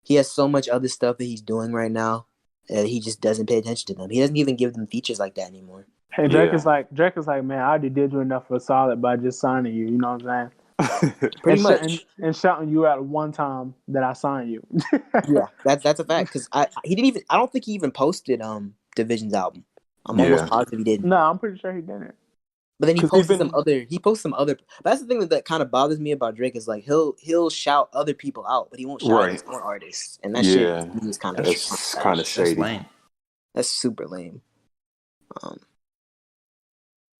He has so much other stuff that he's doing right now. He just doesn't pay attention to them. He doesn't even give them features like that anymore. Hey, Drake is like, man, I already did you enough for a solid by just signing you. You know what I'm saying? Pretty much. And shouting you out one time that I signed you. Yeah, that's a fact. Because I don't think he even posted Division's album. I'm almost positive he didn't. No, I'm pretty sure he didn't. But then he posted some other. But that's the thing that kind of bothers me about Drake is like he'll shout other people out, but he won't shout his own artists, and that shit is kind of shady. That's lame. That's super lame.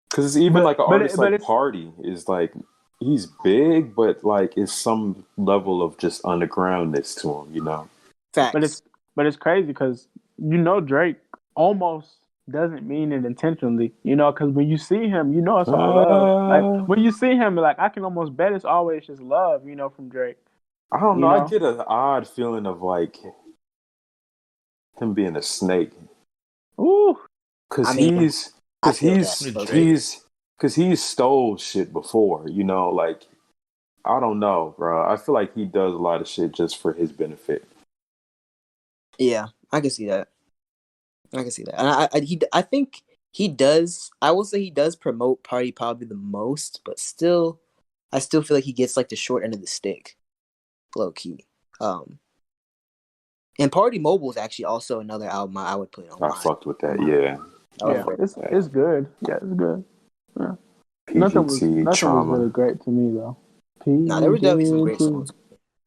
Because it's even like an artist like Party is like he's big, but like is some level of just undergroundness to him, you know. Facts. But it's crazy because Drake almost doesn't mean it intentionally, because when you see him, it's all love. Like when you see him, like I can almost bet it's always just love, from Drake. I don't know. I get an odd feeling of like him being a snake. Ooh, because he's stole shit before, like I don't know, bro. I feel like he does a lot of shit just for his benefit. Yeah, I can see that. I can see that. And I think he does. I will say he does promote Party probably the most, but still, I still feel like he gets like the short end of the stick, low key. And Party Mobile is actually also another album I would put on I my. fucked with that. Yeah. Yeah, it's good. Yeah, it's good. Yeah. Nothing was PGT Trauma. really great to me though. Nah, there were definitely some great PGT. songs.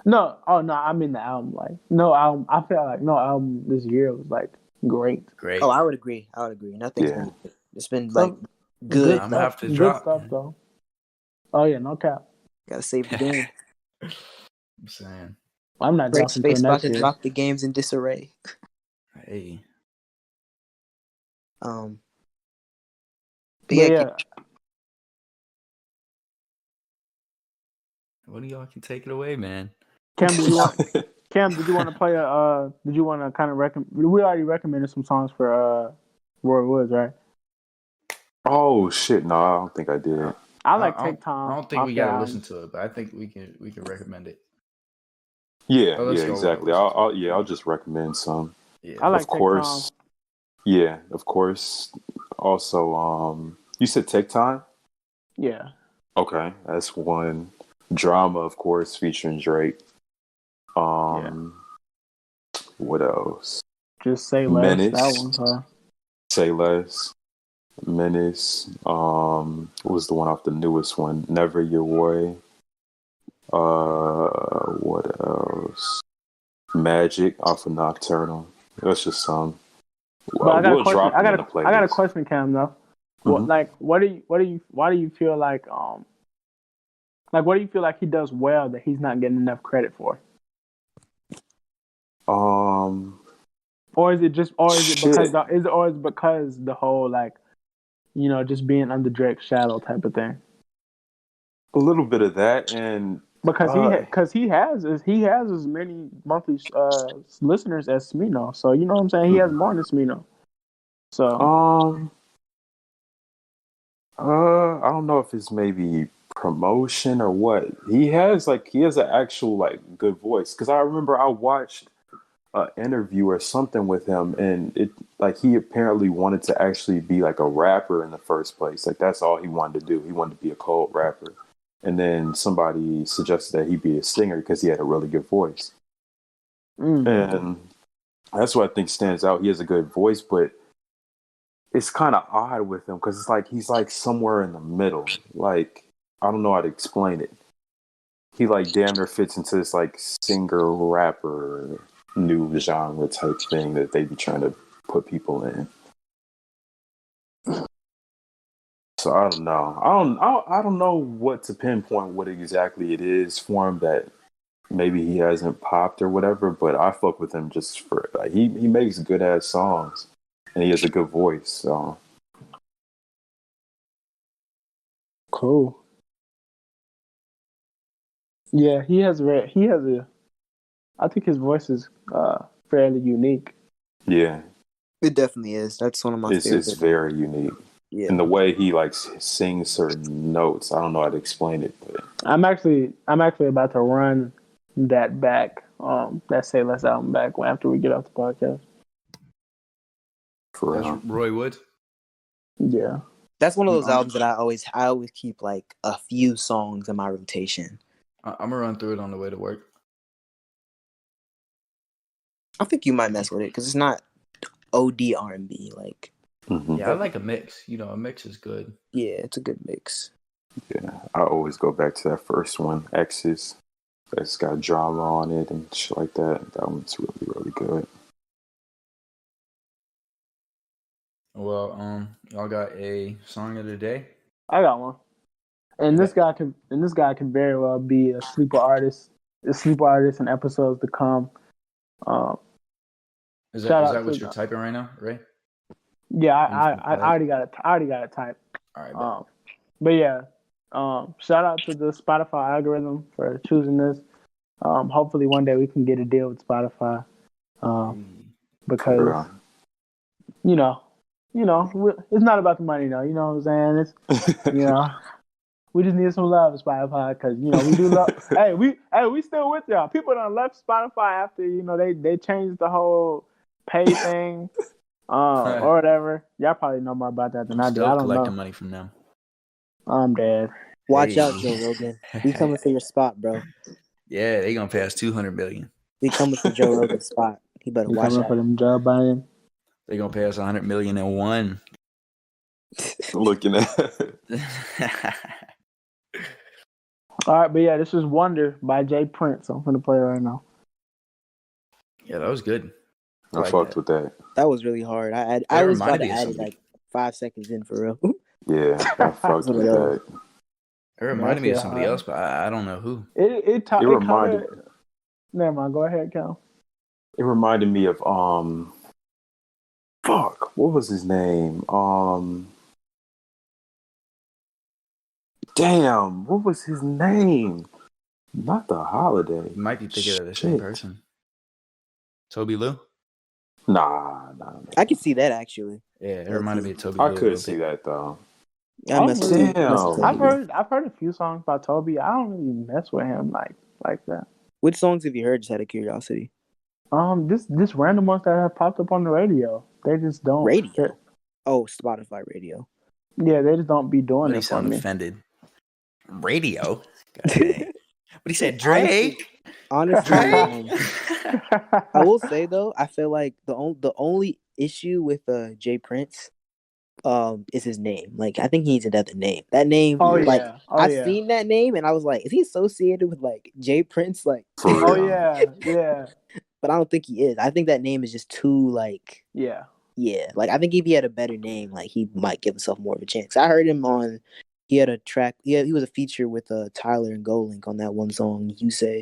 No, I mean the album. Like no album. I felt like no album this year was like great. Great. Oh, I would agree. Nothing's Yeah. been. It's been like Some good. I'm gonna have to good drop. stuff though. Oh yeah, no cap. Gotta save the game. I'm saying, I'm not Break dropping until Space about next to year. drop the games in disarray. hey, But But yeah, yeah, what do y'all can take it away, man? Cam, did you want to play a? Did you want to kind of recommend? We already recommended some songs for Roy Woods, right? Oh shit! No, I don't think I did. I like I don't- Take Time. I don't think off we that gotta album. listen to it, but I think we can recommend it. Yeah, Oh, let's yeah, go. exactly. I'll just recommend some. Yeah. I like Of course. Take Time. Yeah, of course. Also, you said Take Time? Yeah, Okay, that's one. Drama, of course, featuring Drake. What else? just say less. Menace. That one's hard. Say Less. Menace. What was the one off the newest one? Never Your Way. What else? Magic off of Nocturnal. That's just some. But I got a We'll question. drop I them got in the playlist. I got a question, Cam. Though, Mhm. why do you feel like what do you feel like he does well that he's not getting enough credit for? Or is it because the whole like, just being under Drake's shadow type of thing? a little bit of that, and Because he has as many monthly listeners as Smino, so you know what I'm saying. He has more than Smino. So I don't know if it's maybe promotion or what. He has an actual like good voice. Because I remember I watched an interview or something with him, and it like he apparently wanted to actually be like a rapper in the first place. Like that's all he wanted to do. He wanted to be a cold rapper, and then somebody suggested that he be a singer because he had a really good voice. And that's what I think stands out. He has a good voice, but it's kind of odd with him because it's like he's like somewhere in the middle. Like I don't know how to explain it. He like damn near fits into this like singer rapper new genre type thing that they be trying to put people in. So I don't know. I don't know what to pinpoint what exactly it is for him that maybe he hasn't popped or whatever. But I fuck with him just for like he makes good ass songs and he has a good voice. So cool. Yeah, he has a. I think his voice is fairly unique. yeah, it definitely is. That's one of my it's favorites. very unique. Yeah. And the way he like sings certain notes, I don't know how to explain it, but I'm actually about to run that back. That Say Less album back after we get off the podcast. for That's real. Roy Wood. Yeah. That's one of those albums that I always keep like a few songs in my rotation. I'm gonna run through it on the way to work. I think you might mess with it because it's not OD R&B. Like, Yeah, I like a mix. A mix is good. yeah, it's a good mix. Yeah, I always go back to that first one, X's. That's got drama on it and shit like that. That one's really, really good. Well, y'all got a song of the day? I got one. And this guy could very well be a sleeper artist in episodes to come. Is that what you're typing right now, Ray? Yeah, I already got it typed. All right. But yeah, shout out to the Spotify algorithm for choosing this. Hopefully one day we can get a deal with Spotify. Because it's not about the money though. You know what I'm saying? It's we just need some love at Spotify because we do love. hey, we still with y'all. People done left Spotify after they changed the whole pay thing. or whatever. Y'all probably know more about that than I'm I do. I still don't collecting know. money from them. I'm dead. Watch out, Hey. Joe Rogan. We coming for your spot, bro. Yeah, they gonna pay us $200 million. We coming for Joe Rogan's spot. He better You watch coming out. for them Joe Biden? They gonna pay us $100 million and one. Looking at All right, but yeah, this is Wonder by Jay Prince. I'm gonna play it right now. Yeah, that was good. I like fucked that. with that. That was really hard. I That was about reminded to me of add it something. like 5 seconds in for real. Yeah, I fucked with that. It reminded That me of shit somebody hard. else, but I don't know who. It It kind reminded of. Never mind. Go ahead, Cal. it reminded me of fuck, what was his name? Damn, what was his name? Not the Holiday. You might be thinking of the same person. Toby Lou? Nah. I can see that actually. Yeah, it reminded me of Toby I Lou a could little see bit. that though. I mess with Toby. Damn. Mess with Toby. I've heard a few songs by Toby. I don't really mess with him like that. Which songs have you heard? Just out of curiosity. This random ones that have popped up on the radio. They just don't Radio. fit. Oh, Spotify radio. Yeah, they just don't be doing But he it for sound me. offended. Radio? God dang. But he said Dre. Honestly, Dre. I will say though, I feel like the only issue with Jay Prince is his name. Like I think he needs another name. That name, Oh like yeah. Oh I've yeah. seen that name and I was like, is he associated with like Jay Prince? Like For real. Oh yeah. Yeah. but I don't think he is. I think that name is just too like Yeah. yeah. Like I think if he had a better name, like he might give himself more of a chance. I heard him on he had a track, yeah, he was a feature with Tyler and Golink on that one song, You Say.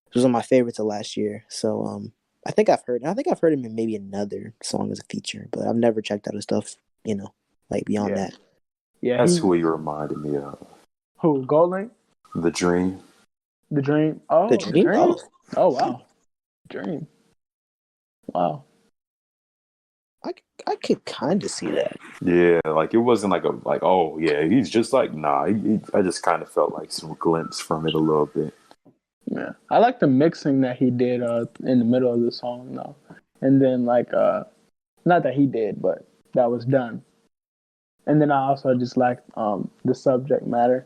It was one of my favorites of last year. So I think I've heard him in maybe another song as a feature, but I've never checked out his stuff, like beyond that. Yeah. That's who he reminded me of. Who? Goldlink? The Dream. The Dream? Oh, The Dream? Oh. Oh wow. Dream. Wow. I could kind of see that. Yeah, like it wasn't like oh yeah, he's just like nah. I just kind of felt like some glimpse from it a little bit. Yeah. I like the mixing that he did in the middle of the song though. And then like not that he did, but that was done. And then I also just liked the subject matter.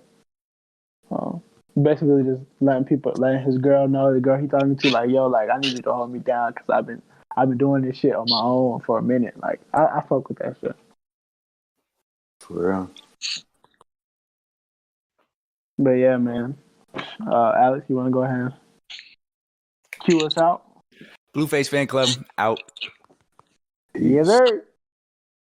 Basically just letting his girl know, the girl he talking to, like, yo, like I need you to hold me down because I've been doing this shit on my own for a minute. Like I fuck with that shit. For real. But yeah, man. Alex, you wanna go ahead and cue us out? Blueface Fan Club out. Yes, sir.